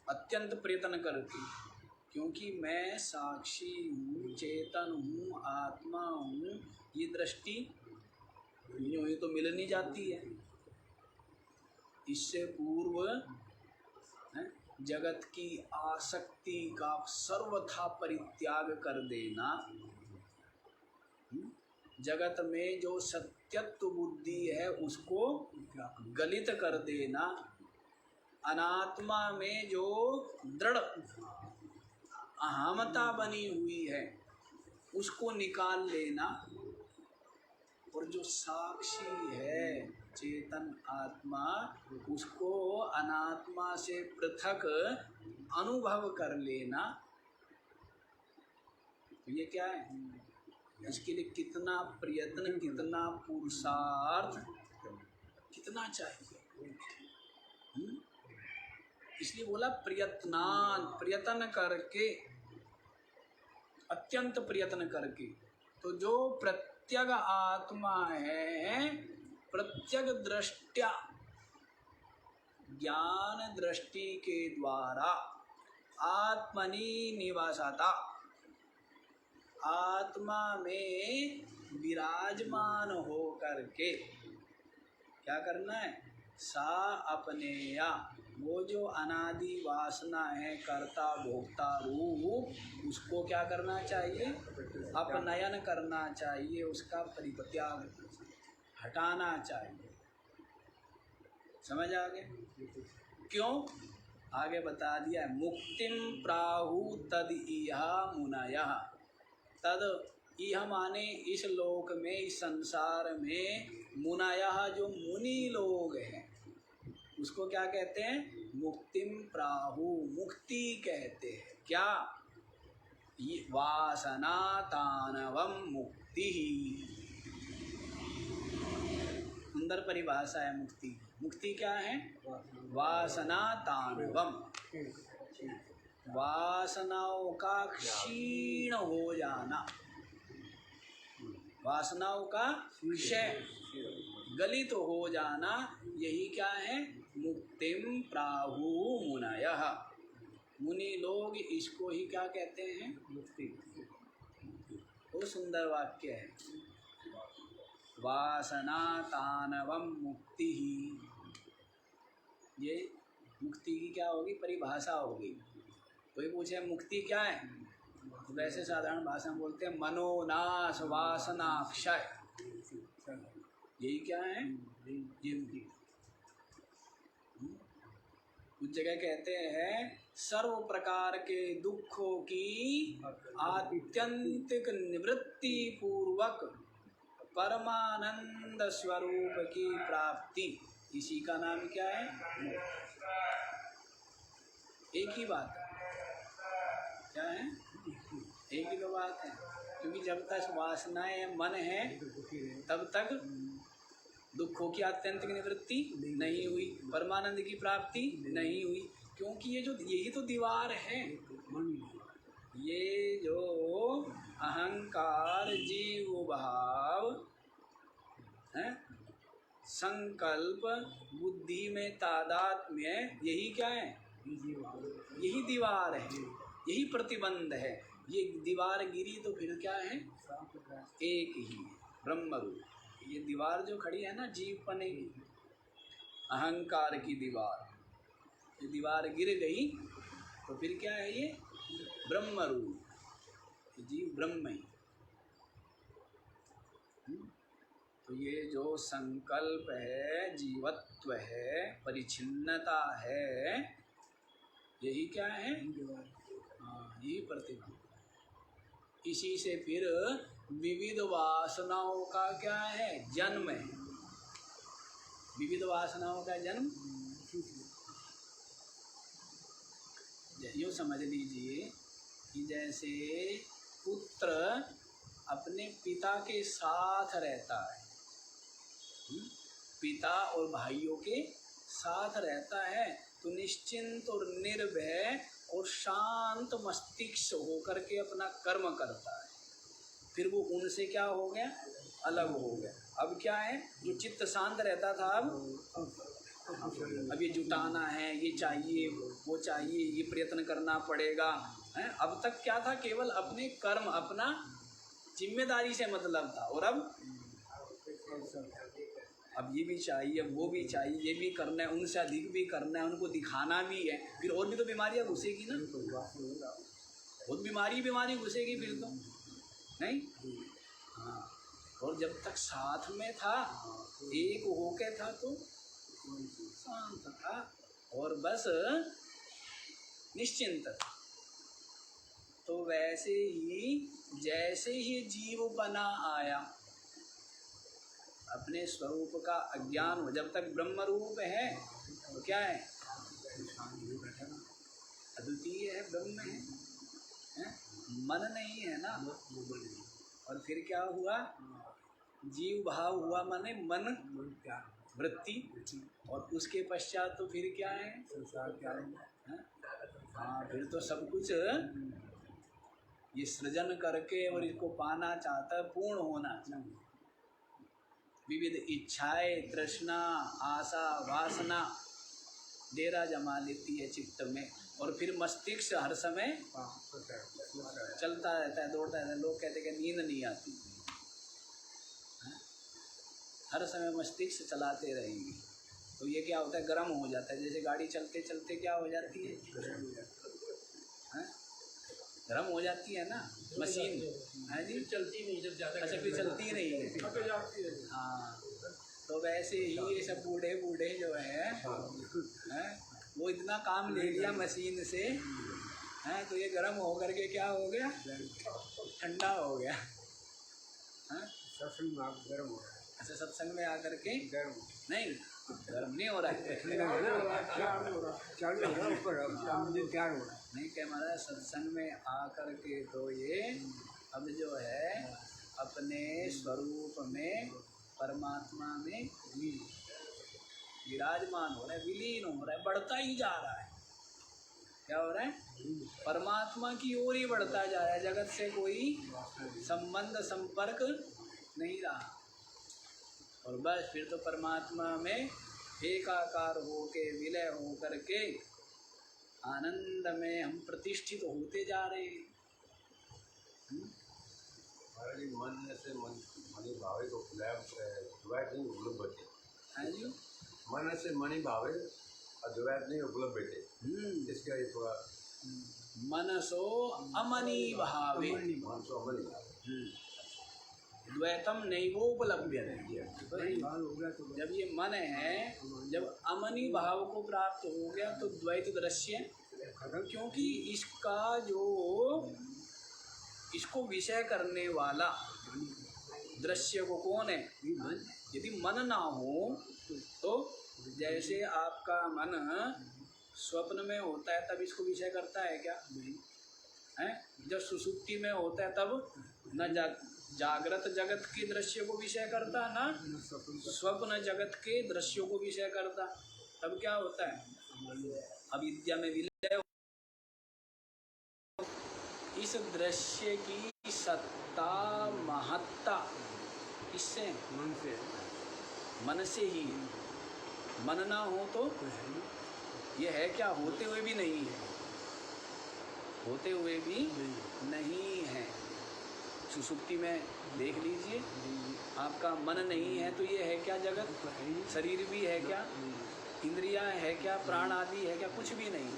अत्यंत प्रयत्न करती, क्योंकि मैं साक्षी हूँ, चेतन हूँ, आत्मा हूँ, ये दृष्टि यूँ ही तो मिल नहीं जाती है। इससे पूर्व जगत की आसक्ति का सर्वथा परित्याग कर देना, जगत में जो सत्यत्व बुद्धि है उसको गलित कर देना, अनात्मा में जो दृढ़ अहमता बनी हुई है उसको निकाल लेना, और जो साक्षी है चेतन आत्मा उसको अनात्मा से पृथक अनुभव कर लेना। तो ये क्या है? इसके लिए कितना प्रयत्न, कितना पुरुषार्थ, कितना चाहिए। इसलिए बोला प्रयत्न करके, अत्यंत प्रयत्न करके। तो जो प्रत्यग आत्मा है, प्रत्यग दृष्टया ज्ञान दृष्टि के द्वारा आत्मनि निवासता, आत्मा में विराजमान हो करके क्या करना है? सा अपनेया, वो जो अनादि वासना है कर्ता भोक्ता रूप, उसको क्या करना चाहिए? अपनयन करना चाहिए, उसका परित्याग हटाना चाहिए। समझ आ गया? क्यों? आगे बता दिया, मुक्तिम प्राहु तद इहा मुनयः। तद इह माने इस लोक में, इस संसार में, मुनयः जो मुनि लोग हैं उसको क्या कहते हैं? मुक्तिम प्राहु, मुक्ति कहते हैं। क्या? ये वासना तानवम मुक्ति। सुंदर परिभाषा है मुक्ति। मुक्ति क्या है? वासना तानवम, वासनाओं का क्षीण हो जाना, वासनाओं का क्षय, गलित हो जाना, यही क्या है? मुक्तिम प्राहु मुनयः। मुनि लोग इसको ही क्या कहते हैं? मुक्ति। वो सुंदर वाक्य है, वासना तानवम मुक्ति ही। ये मुक्ति की क्या होगी? परिभाषा होगी। कोई पूछे मुक्ति क्या है, तो वैसे साधारण भाषा में बोलते हैं मनोनाश वासना क्षय। यही क्या है? ये मुक्ति। कुछ जगह कहते हैं सर्व प्रकार के दुखों की आत्यंतिक निवृत्ति पूर्वक परमानंद स्वरूप की प्राप्ति, इसी का नाम क्या है? एक ही बात है। क्या है? एक ही तो बात है, क्योंकि जब तक वासनाएं मन है तब तक दुखों की आत्यंतिक निवृत्ति नहीं हुई, परमानंद की प्राप्ति नहीं हुई। क्योंकि ये जो, यही तो दीवार है। ये जो अहंकार, जीव भाव है, संकल्प, बुद्धि में तादात्म्य, यही क्या है? यही दीवार है, यही प्रतिबंध है। ये दीवार गिरी तो फिर क्या है? एक ही ब्रह्म रूप। ये दीवार जो खड़ी है ना, जीव पने की, अहंकार की दीवार, ये दीवार गिर गई तो फिर क्या है? ये ब्रह्म रूप, जीव ब्रह्म ही। तो ये जो संकल्प है, जीवत्व है, परिच्छिन्नता है, यही क्या है? हाँ, यही प्रतिबंध। इसी से फिर विविध वासनाओं का क्या है? जन्म है। विविध वासनाओं का जन्म यूँ समझ लीजिए कि जैसे पुत्र अपने पिता के साथ रहता है, पिता और भाइयों के साथ रहता है, तो निश्चिंत और निर्भय और शांत मस्तिष्क होकर के अपना कर्म करता है। फिर वो उनसे क्या हो गया? अलग हो गया। अब क्या है? जो चित्त शांत रहता था, अब ये जुटाना है, ये चाहिए, वो चाहिए, ये प्रयत्न करना पड़ेगा है। अब तक क्या था? केवल अपने कर्म, अपना जिम्मेदारी से मतलब था। और अब ये भी चाहिए, अब वो भी चाहिए, ये भी करना है, उनसे अधिक भी करना है, उनको दिखाना भी है। फिर और भी तो बीमारियां घुसेगी ना, बहुत बीमारी घुसेगी फिर तो, नहीं? हाँ, और जब तक साथ में था, एक होके था तो शांत था और बस निश्चिंत था। तो वैसे ही जैसे ही जीव बना आया, अपने स्वरूप का अज्ञान हो, जब तक ब्रह्म रूप है तो क्या है, अद्वितीय है, ब्रह्म है? मन नहीं है ना। और फिर क्या हुआ, जीव भाव हुआ, माने मन वृत्ति, और उसके पश्चात तो फिर क्या है, हाँ, फिर तो सब कुछ ये सृजन करके और इसको पाना चाहता है, पूर्ण होना चाहता। विविध इच्छाएं, तृष्णा, आशा, वासना डेरा जमा लेती है चित्त में, और फिर मस्तिष्क हर समय चलता रहता है, दौड़ता रहता है। लोग कहते हैं कि नींद नहीं आती, हर समय मस्तिष्क चलाते रहेंगे तो ये क्या होता है, गर्म हो जाता है। जैसे गाड़ी चलते चलते क्या हो जाती है, गर्म हो जाती है ना मशीन, है जी, चलती नहीं जब ज़्यादा, अच्छा फिर चलती नहीं है, हाँ। तो वैसे ही ये सब बूढ़े बूढ़े जो हैं वो इतना काम ले लिया मशीन से, हैं, तो ये गर्म हो करके क्या हो गया, ठंडा हो गया। सत्संग में गर्म हो रहा है, अच्छा सत्संग में आकर के नहीं, गर्म नहीं हो रहा है, नहीं क्या हमारा सत्संग में आकर के तो ये अब जो है अपने स्वरूप में परमात्मा में विराजमान हो रहा है, विलीन हो रहा है, बढ़ता ही जा रहा है। क्या हो रहा है, परमात्मा की ओर ही बढ़ता जा रहा है, जगत से कोई संबंध संपर्क नहीं रहा। और बस फिर तो परमात्मा में एकाकार होके विलय हो करके आनंद में हम प्रतिष्ठित होते जा रहे हैं। मन से मनी भावे को द्वैत नहीं उपलब्ध है, मन से मनी भावे अद्वैत नहीं उपलब्ध है। इसका ये थोड़ा मनसो अमनी भावे, द्वैतम नैवोपलभ्य है। जब ये मन है, जब अमनी भाव को प्राप्त हो गया तो द्वैत दृश्य, क्योंकि इसका जो इसको विषय करने वाला दृश्य को कौन है, यदि मन ना हो तो जैसे आपका मन स्वप्न में होता है तब इसको विषय करता है क्या, है? जब सुसुप्ति में होता है तब न जागृत जगत के दृश्य को विषय करता, ना स्वप्न जगत के दृश्यों को विषय करता, तब क्या होता है, अविद्या में विलय। इस दृश्य की सत्ता महत्ता किससे, मन से ही। मन ना हो तो ये है क्या, होते हुए भी नहीं है, होते हुए भी नहीं है। सुसुप्ति में देख लीजिए, आपका मन नहीं है तो ये है क्या, जगत, शरीर भी है क्या, इंद्रियां है क्या, प्राण आदि है क्या, कुछ भी नहीं।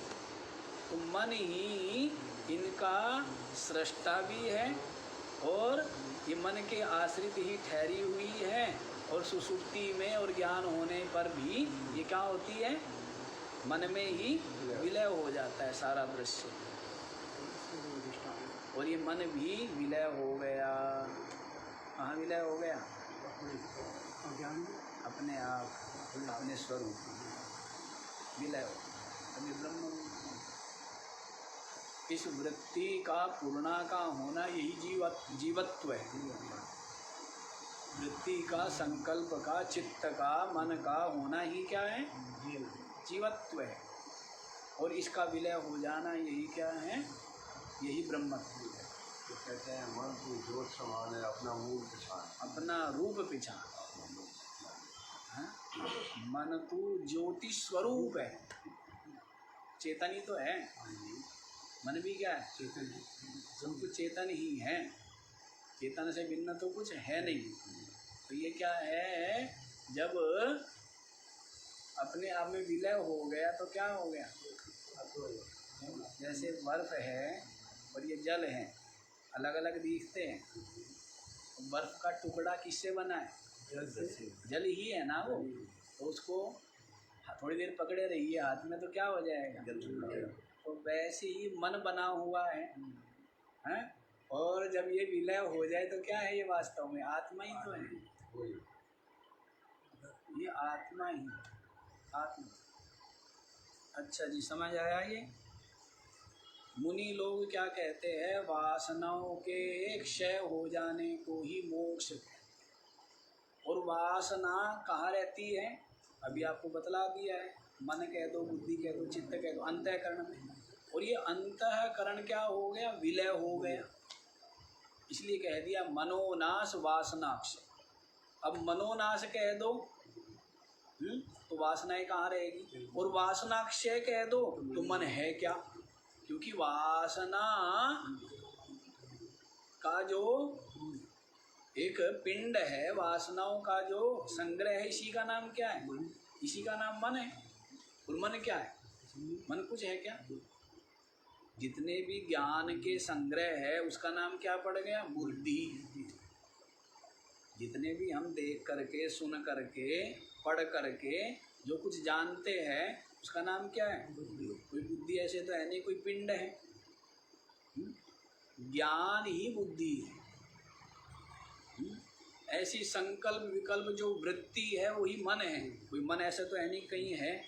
तो मन ही इनका सृष्टा भी है और ये मन के आश्रित ही ठहरी हुई है, और सुसुप्ति में और ज्ञान होने पर भी ये क्या होती है, मन में ही विलय हो जाता है सारा दृश्य, और ये मन भी विलय हो गया। कहाँ विलय हो गया, अपने आप, अपने स्वरूप विलय हो, अभी ब्रह्म। इस वृत्ति का पूर्णा का होना यही जीवत्व है। वृत्ति का, संकल्प का, चित्त का, मन का होना ही क्या है, जीवत्व है। और इसका विलय हो जाना यही क्या है, यही ब्रह्मत्व है। तो कहते हैं मन की ज्योत समान है, अपना मूल पहचान, अपना रूप पहचान। मन तो ज्योति स्वरूप है, चेतन ही तो है। मन भी क्या है, चेतन है, सब कुछ चेतन ही है, चेतन से भिन्न तो कुछ है नहीं। तो ये क्या है, जब अपने आप में विलय हो गया तो क्या हो गया, जैसे बर्फ है और ये जल है, अलग अलग दिखते हैं, बर्फ का टुकड़ा किससे बना है? जल ही है ना वो। तो उसको थोड़ी देर पकड़े रहिए हाथ में तो क्या हो जाएगा? तो वैसे ही मन बना हुआ है, हैं? और जब ये विलय हो जाए तो क्या है? ये वास्तव में आत्मा ही तो है, ये आत्मा ही आत्मा। अच्छा जी, समझ आया ये? मुनि लोग क्या कहते हैं? वासनाओं के क्षय हो जाने को ही मोक्ष है। और वासना कहाँ रहती है? अभी आपको बतला दिया है, मन कह दो, बुद्धि कह दो, चित्त कह दो, अंतःकरण में। और ये अंतःकरण क्या हो गया? विलय हो गया। इसलिए कह दिया मनोनाश वासनाक्ष। अब मनोनाश कह दो तो वासनाएं कहाँ रहेगी? और वासनाक्षय कह दो तो मन है क्या? क्योंकि वासना का जो एक पिंड है, वासनाओं का जो संग्रह है, इसी का नाम क्या है? इसी का नाम मन है। और मन क्या है? मन कुछ है क्या? जितने भी ज्ञान के संग्रह है उसका नाम क्या पड़ गया? बुद्धि। जितने भी हम देख करके, सुन करके, पढ़ करके जो कुछ जानते हैं उसका नाम क्या है? कोई बुद्धि ऐसे तो है नहीं, कोई पिंड है। ज्ञान ही बुद्धि है। ऐसी संकल्प विकल्प जो वृत्ति है वही मन है। कोई मन ऐसे तो है नहीं, कहीं है।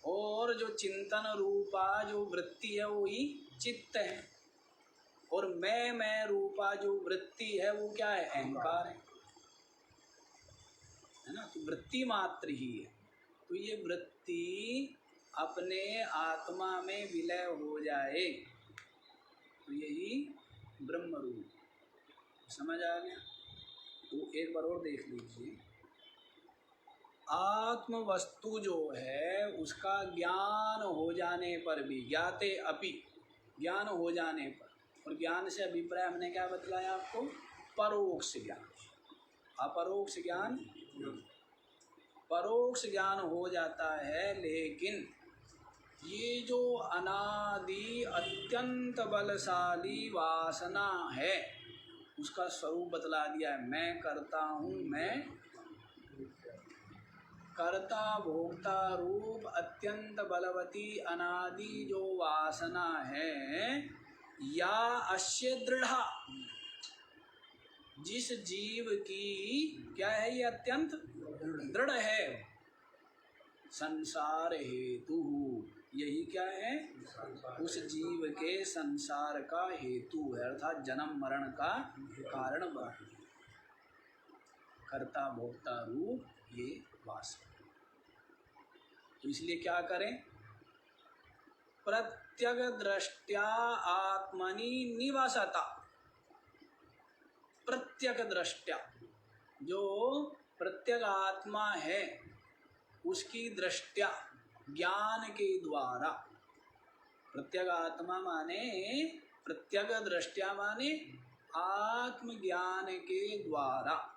और जो चिंतन रूपा जो वृत्ति है वही चित्त है। और मैं रूपा जो वृत्ति है वो क्या है? अहंकार है ना। तो वृत्ति मात्र ही है। तो ये वृत्ति अपने आत्मा में विलय हो जाए तो यही ब्रह्म रूप। समझ आ गया? तो एक बार और देख लीजिए, आत्म वस्तु जो है उसका ज्ञान हो जाने पर भी, ज्ञाते अपि, ज्ञान हो जाने पर, और ज्ञान से अभिप्राय हमने क्या बतलाया आपको? परोक्ष ज्ञान। अपरोक्ष ज्ञान, परोक्ष ज्ञान हो जाता है। लेकिन ये जो अनादि अत्यंत बलशाली वासना है उसका स्वरूप बतला दिया है। मैं करता हूँ, मैं कर्ता भोक्ता रूप अत्यंत बलवती अनादि जो वासना है, या अश्य दृढ़ा, जिस जीव की क्या है? ये अत्यंत दृढ़ है। संसार हेतु, यही क्या है? उस जीव के संसार का हेतु है, अर्थात जन्म मरण का कारण बन, कर्ता भोक्ता रूप ये वासना। तो इसलिए क्या करें? प्रत्यग दृष्ट्या आत्मनि निवासता। प्रत्यग दृष्ट्या, जो प्रत्यग आत्मा है उसकी दृष्टया, ज्ञान के द्वारा। प्रत्यग आत्मा माने, प्रत्यग दृष्ट्या माने आत्मज्ञान के द्वारा।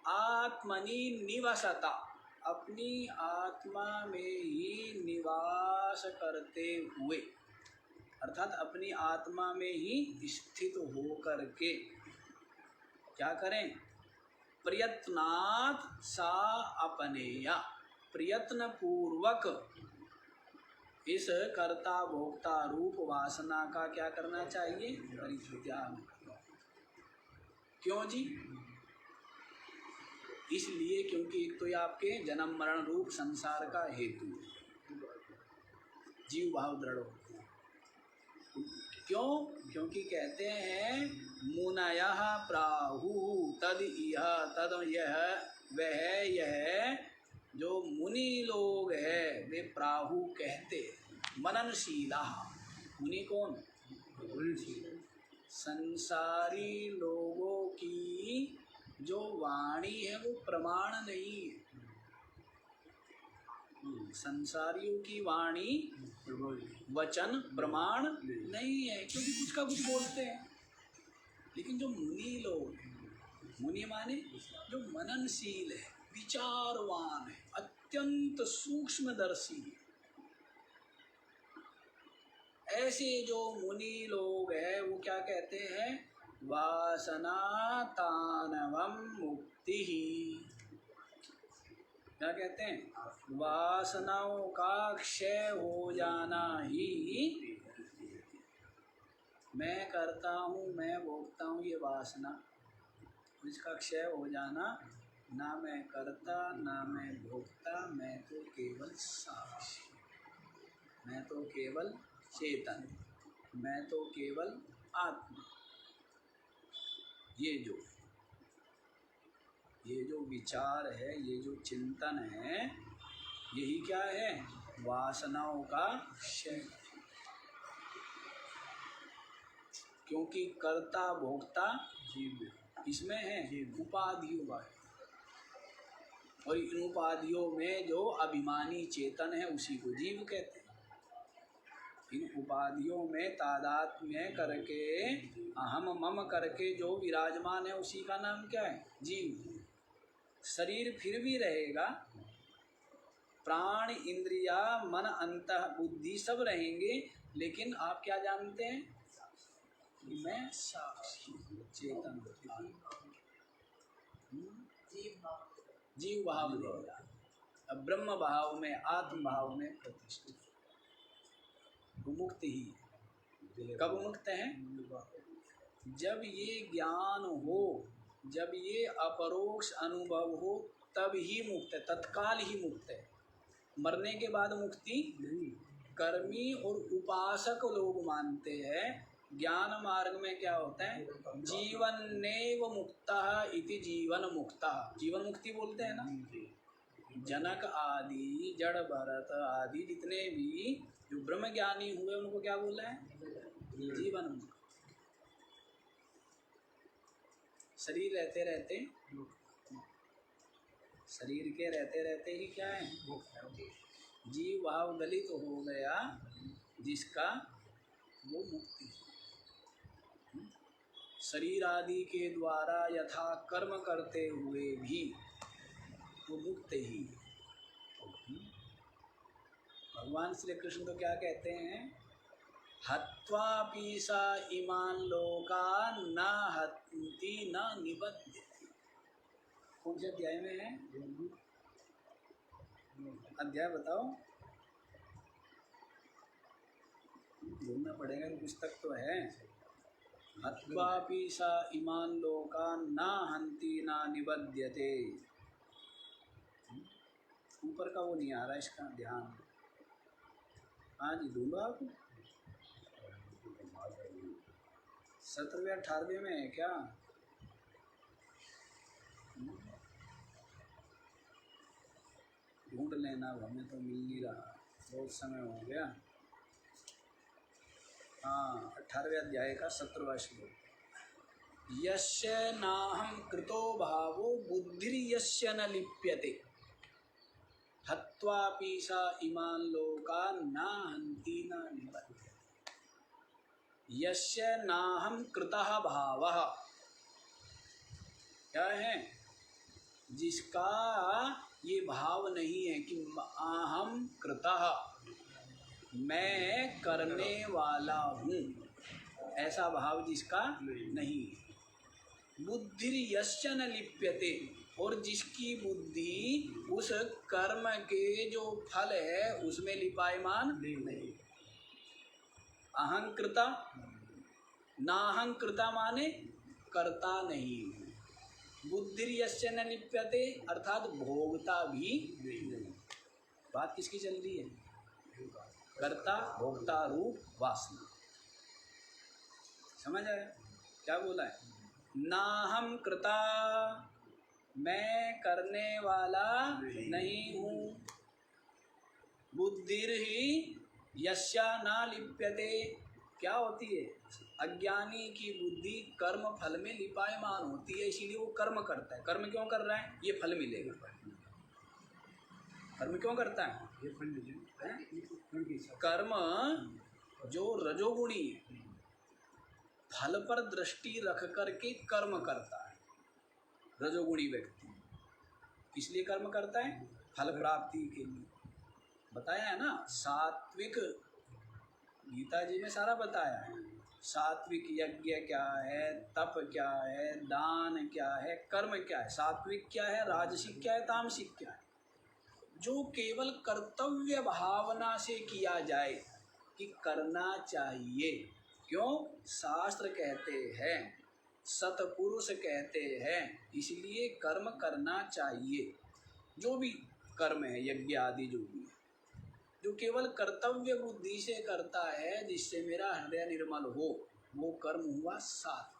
आत्मनि निवासता, अपनी आत्मा में ही निवास करते हुए, अर्थात अपनी आत्मा में ही स्थित हो करके क्या करें? प्रयत्नात् सा अपनेया, प्रयत्न पूर्वक इस कर्ता भोक्ता रूप वासना का क्या करना चाहिए? परित्याग। क्यों जी? इसलिए क्योंकि एक तो ये आपके जन्म मरण रूप संसार का हेतु है, जीव भाव दृढ़ होते हैं। क्यों? क्योंकि कहते हैं मुनयः प्राहु तद इह तद यह वह, यह जो मुनि लोग है वे प्राहु कहते, मननशीला। मुनि कौन? संसारी लोगों की जो वाणी है वो प्रमाण नहीं है। संसारियों की वाणी वचन प्रमाण नहीं है, क्योंकि कुछ का कुछ बोलते हैं। लेकिन जो मुनि लोग, मुनि माने जो मननशील है, विचारवान है, अत्यंत सूक्ष्मदर्शी है, ऐसे जो मुनि लोग हैं वो क्या कहते हैं? वासना तानवम मुक्ति ही। क्या कहते हैं? वासनाओं का क्षय हो जाना ही, मैं करता हूँ, मैं भोगता हूँ, ये वासना, इसका क्षय हो जाना। ना मैं करता, ना मैं भोगता, मैं तो केवल साक्षी, मैं तो केवल चेतन, मैं तो केवल आत्मा। ये जो विचार है, ये जो चिंतन है, यही क्या है? वासनाओं का क्षय। क्योंकि कर्ता भोक्ता जीव इसमें है, उपाधियों का है, और इन उपाधियों में जो अभिमानी चेतन है उसी को जीव कहते हैं। इन उपाधियों में तादात्म्य करके, अहम मम करके जो विराजमान है उसी का नाम क्या है? जीव। शरीर फिर भी रहेगा, प्राण, इंद्रिया, मन, अंतः, बुद्धि सब रहेंगे, लेकिन आप क्या जानते हैं? मैं साक्षी चेतन जीव भाव लेगा, अब ब्रह्म भाव में, आत्म भाव में प्रतिष्ठित। तो मुक्त ही। कब मुक्त है? जब ये ज्ञान हो, जब ये अपरोक्ष अनुभव हो, तब ही मुक्त है, तत्काल ही मुक्त है। मरने के बाद मुक्ति नहीं। कर्मी और उपासक लोग मानते हैं ज्ञान मार्ग में क्या होता है? जीवन्नेव मुक्तः इति जीवन मुक्तः, जीवन मुक्ति बोलते हैं ना। जनक आदि, जड़ भरत आदि जितने भी जो ब्रह्म ज्ञानी हुए उनको क्या बोला है? जीवन मुक्त। शरीर रहते रहते, शरीर के रहते रहते ही क्या है? जीव भाव गलित हो गया जिसका, वो मुक्ति। शरीर आदि के द्वारा यथा कर्म करते हुए भी वो मुक्त ही। भगवान श्री कृष्ण तो क्या कहते हैं? हत्वा पीसा इमान लोका न हन्ति न निबध्यति। कौन से अध्याय में है? अध्याय बताओ, ढूंढना पड़ेगा, पुस्तक तो है। हत्वा पीसा इमान लोका न हन्ति न निबध्यते। ऊपर का वो नहीं आ रहा, इसका ध्यान। हाँ जी, ढूंढो आप। 17वें 18वें में है क्या? ढूंढ लेना, हमें तो मिल नहीं रहा, बहुत समय हो गया। हाँ, 18वें अध्याय का 17वां श्लोक। यस्य नाहं कृतो भावो बुद्धिर्यस्य न लिप्यते हत्वा पीसा इमान लोका न हन्ति न निबध्यते। यस्य नाहं कृतः भावः, क्या है? जिसका ये भाव नहीं है कि अहम कृतः, मैं करने वाला हूँ, ऐसा भाव जिसका नहीं। बुद्धिर्यस्य न लिप्यते, और जिसकी बुद्धि उस कर्म के जो फल है उसमें लिपायमान नहीं। अहंकृता, नाहंकृता माने करता नहीं। बुद्धिर्यस्य न लिप्यते अर्थात भोगता भी नहीं। बात किसकी चल रही है? कर्ता भोक्ता रूप वासना। समझ आया क्या बोला है? नाहम कृता, मैं करने वाला नहीं हूँ। बुद्धिर ही यस्या ना लिप्यते, क्या होती है? अज्ञानी की बुद्धि कर्म फल में लिपायमान होती है, इसीलिए वो कर्म करता है। कर्म क्यों कर रहा है? ये फल मिलेगा। कर्म क्यों करता है? ये फल मिलेगा। कर्म जो रजोगुणी है, फल पर दृष्टि रख करके कर्म करता है रजोगुणी व्यक्ति। इसलिए कर्म करता है फल प्राप्ति के लिए। बताया है ना, सात्विक गीता जी में सारा बताया है। सात्विक यज्ञ क्या है, तप क्या है, दान क्या है, कर्म क्या है। सात्विक क्या है, राजसिक क्या है, तामसिक क्या है। जो केवल कर्तव्य भावना से किया जाए कि करना चाहिए, क्यों, शास्त्र कहते हैं, सतपुरुष कहते हैं, इसलिए कर्म करना चाहिए। जो भी कर्म है, यज्ञ आदि जो भी है, जो केवल कर्तव्य बुद्धि से करता है जिससे मेरा हृदय निर्मल हो, वो कर्म हुआ सात्विक।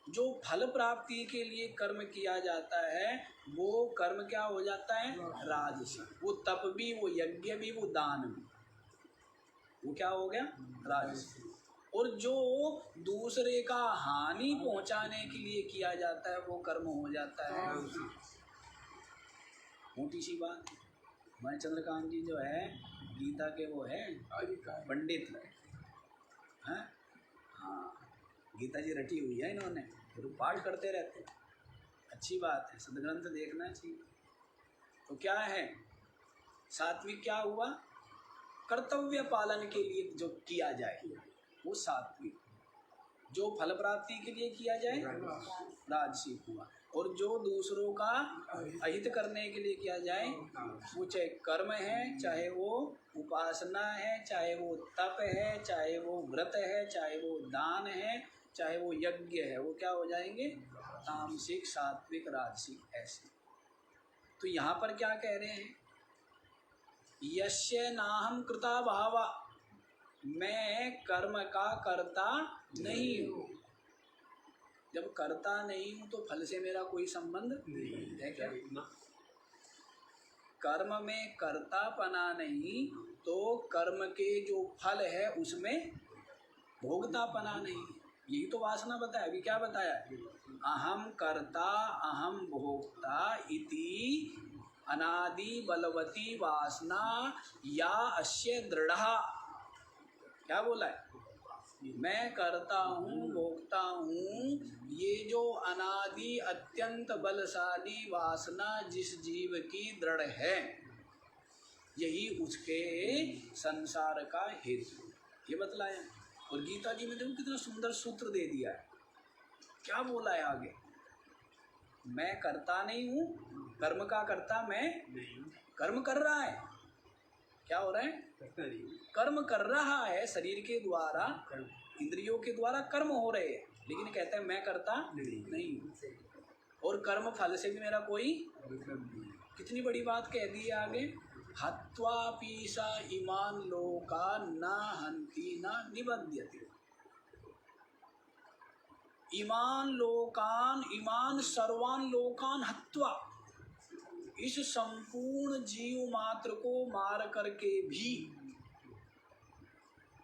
जो फल प्राप्ति के लिए कर्म किया जाता है वो कर्म क्या हो जाता है, राजसिक। वो तप भी, वो यज्ञ भी, वो दान भी, वो क्या हो गया, राजसिक। और जो दूसरे का हानि पहुंचाने के लिए किया जाता है वो कर्म हो जाता है। मोटी सी बात, हमारे चंद्रकांत जी जो है गीता के वो है पंडित हैं, हाँ, गीता जी रटी हुई है इन्होंने, तो पाठ करते रहते हैं। अच्छी बात है, सदग्रंथ देखना चाहिए। तो क्या है सात्विक, क्या हुआ, कर्तव्य पालन के लिए जो किया जाए वो सात्विक। जो फल प्राप्ति के लिए किया जाए राजसिक हुआ। और जो दूसरों का अहित करने के लिए किया जाए वो चाहे कर्म है, चाहे वो उपासना है, चाहे वो तप है, चाहे वो व्रत है, चाहे वो दान है, चाहे वो यज्ञ है, वो क्या हो जाएंगे, तामसिक, सात्विक, राजसिक, ऐसे। तो यहाँ पर क्या कह रहे हैं, यस्य नाहम कृता भावा, मैं कर्म का कर्ता नहीं हूँ। जब करता नहीं हूँ तो फल से मेरा कोई संबंध नहीं है क्या। कर्म में कर्तापना नहीं तो कर्म के जो फल है उसमें भोगतापना नहीं। यही तो वासना बताया। अभी क्या बताया, अहम कर्ता अहम भोक्ता इति अनादि बलवती वासना या अस्य दृढ़। क्या बोला है, मैं करता हूँ, भोगता हूँ, ये जो अनादि अत्यंत बलशाली वासना जिस जीव की दृढ़ है, यही उसके संसार का हेतु, ये बतलाया। और गीता जी में देखो कितना सुंदर सूत्र दे दिया है। क्या बोला है आगे, मैं करता नहीं हूँ, कर्म का कर्ता मैं नहीं, कर्म कर रहा है। क्या हो रहा है, कर्म कर रहा है, शरीर के द्वारा, इंद्रियों के द्वारा कर्म हो रहे हैं, लेकिन कहते हैं मैं करता नहीं। और कर्म फल से भी मेरा कोई, कितनी बड़ी बात कह दी है आगे, हत्वा पीसा इमान लोका न हंति न निबध्यते। इमान लोकान, इमान सर्वान लोकान हत्वा, इस संपूर्ण जीव मात्र को मार करके भी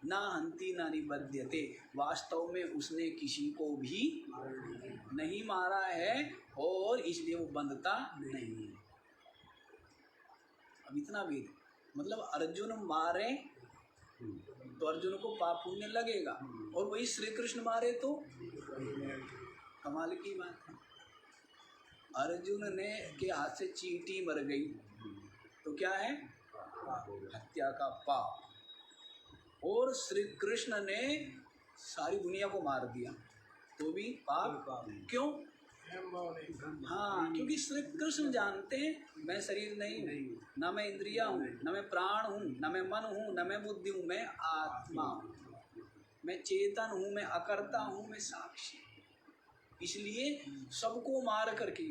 ना हंति ना निबध्यते, वास्तव में उसने किसी को भी नहीं मारा है और इसलिए वो बंधता नहीं है। अब इतना भी मतलब अर्जुन मारे तो अर्जुन को पाप पुण्य लगेगा, और वही श्री कृष्ण मारे तो कमाल की बात है। अर्जुन ने के हाथ से चींटी मर गई तो क्या है, हत्या का पाप। और श्री कृष्ण ने सारी दुनिया को मार दिया तो भी पाप। क्यों, हाँ, क्योंकि श्री कृष्ण जानते हैं मैं शरीर नहीं हूँ, न मैं इंद्रिया हूँ, न मैं प्राण हूँ, न मैं मन हूँ, न मैं बुद्धि हूँ, मैं आत्मा हूँ, मैं चेतन हूँ, मैं अकर्ता हूँ, मैं साक्षी। इसलिए सबको मार करके,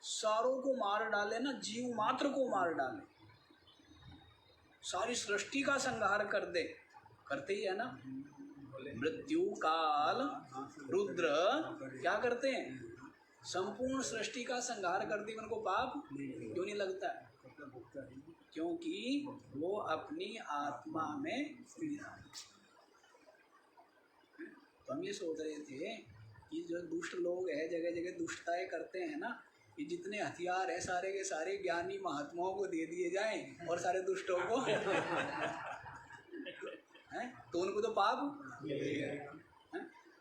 सारों को मार डाले ना, जीव मात्र को मार डाले, सारी सृष्टि का संहार कर दे, करते ही है ना। मृत्यु काल रुद्र क्या करते हैं, संपूर्ण सृष्टि का संहार करते, उनको पाप क्यों नहीं लगता है, क्योंकि वो अपनी आत्मा में स्थिर है। तो हम ये सोच रहे थे कि जो दुष्ट लोग हैं जगह जगह दुष्टताएं करते हैं ना, ये जितने हथियार है सारे के सारे ज्ञानी महात्माओं को दे दिए जाएं और सारे दुष्टों को हैं तो उनको तो पाप है।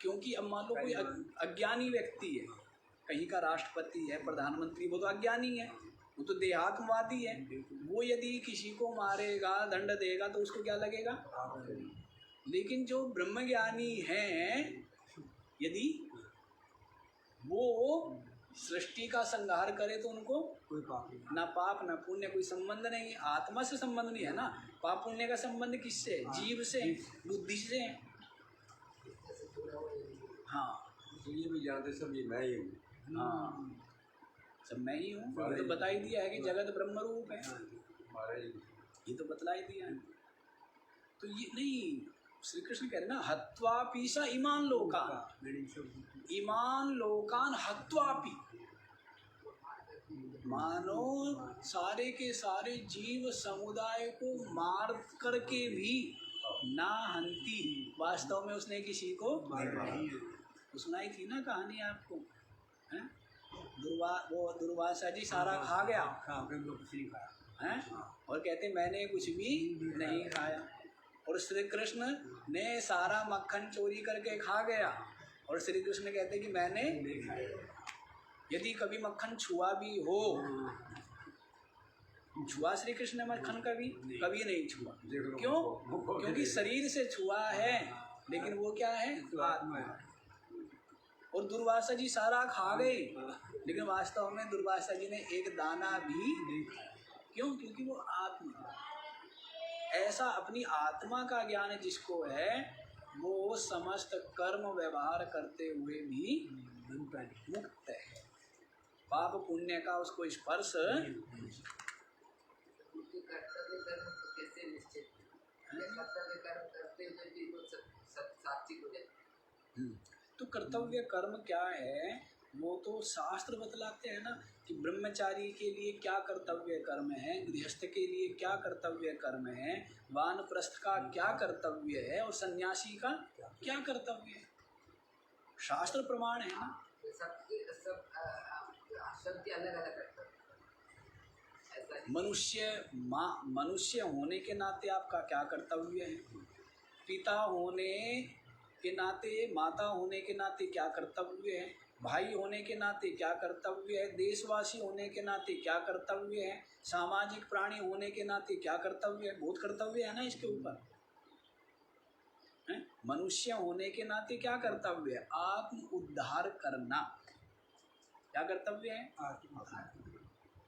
क्योंकि अब मान लो कोई अज्ञानी व्यक्ति है, कहीं का राष्ट्रपति है, प्रधानमंत्री, वो तो अज्ञानी है, वो तो देहात्मवादी है, वो यदि किसी को मारेगा, दंड देगा तो उसको क्या लगेगा, लेकिन जो ब्रह्मज्ञानी हैं, यदि वो सृष्टि का संहार करे तो उनको कोई पाप नहीं। ना पाप ना पुण्य, कोई संबंध नहीं, आत्मा से संबंध नहीं है ना। पाप पुण्य का संबंध किससे है? जीव से, बुद्धि से। हाँ, तो ये भी जानते सब ये मैं ही हूँ। हाँ, सब मैं ही हूँ। ये तो बता ही दिया है कि जगत ब्रह्म रूप है, हमारे ये तो बतला ही दिया है। तो ये नहीं, श्री कृष्ण कह रहे ना, हत्वापि स ईमान लोकान, ईमान लोकान हत्वापि, मानो सारे के सारे जीव समुदाय को मार करके भी ना हंती, वास्तव में उसने किसी को तो सुनाई थी ना कहानी आपको, हैं? वो दुर्वासा जी सारा खा गया हैं, और कहते मैंने कुछ भी नहीं खाया। और श्री कृष्ण ने सारा मक्खन चोरी करके खा गया, और श्री कृष्ण कहते कि मैंने, यदि कभी मक्खन छुआ भी हो, छुआ श्री कृष्ण ने मक्खन कभी नहीं छुआ। क्यों? क्योंकि शरीर से छुआ है, लेकिन वो क्या है? आत्मा है। और दुर्वासा जी सारा खा गए, लेकिन वास्तव में दुर्वासा जी ने एक दाना भी नहीं खाया। क्यों? क्योंकि वो आत्मा, ऐसा अपनी आत्मा का ज्ञान जिसको है, वो समस्त कर्म व्यवहार करते हुए भी मुक्त है, पाप पुण्य का उसको स्पर्श। तो कर्तव्य कर्म क्या है, वो तो शास्त्र बतलाते हैं ना, कि ब्रह्मचारी के लिए क्या कर्तव्य कर्म है, गृहस्थ के लिए क्या कर्तव्य कर्म है, वानप्रस्थ का क्या कर्तव्य है, और सन्यासी का क्या कर्तव्य है। शास्त्र प्रमाण है ना। सबके अलग अलग कर्तव्य। मनुष्य होने के नाते आपका क्या कर्तव्य है, पिता होने के नाते, माता होने के नाते क्या कर्तव्य है, भाई होने के नाते क्या कर्तव्य है, देशवासी होने के नाते क्या कर्तव्य है, सामाजिक प्राणी होने के नाते क्या कर्तव्य है। बहुत कर्तव्य है ना इसके ऊपर। मनुष्य होने के नाते क्या कर्तव्य है? आत्म उद्धार करना। क्या कर्तव्य है?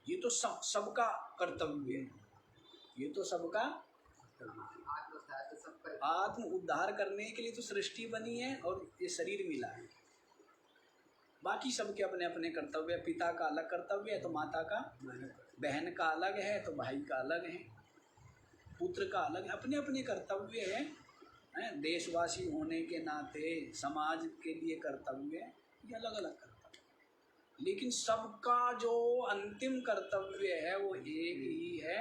ये तो सबका कर्तव्य है, ये तो सबका। आत्म उद्धार करने के लिए तो सृष्टि बनी है और ये शरीर मिला है। बाकी सबके अपने अपने कर्तव्य। पिता का अलग कर्तव्य है तो माता का, बहन का अलग है तो भाई का अलग है, पुत्र का अलग है, अपने अपने कर्तव्य है। देशवासी होने के नाते समाज के लिए कर्तव्य, ये अलग अलग कर्तव्य। लेकिन सबका जो अंतिम कर्तव्य है वो एक ही है,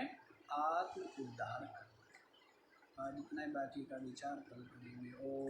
आत्म उद्धार करना। आज इतना ही, बाकी का विचार कल करेंगे। ओम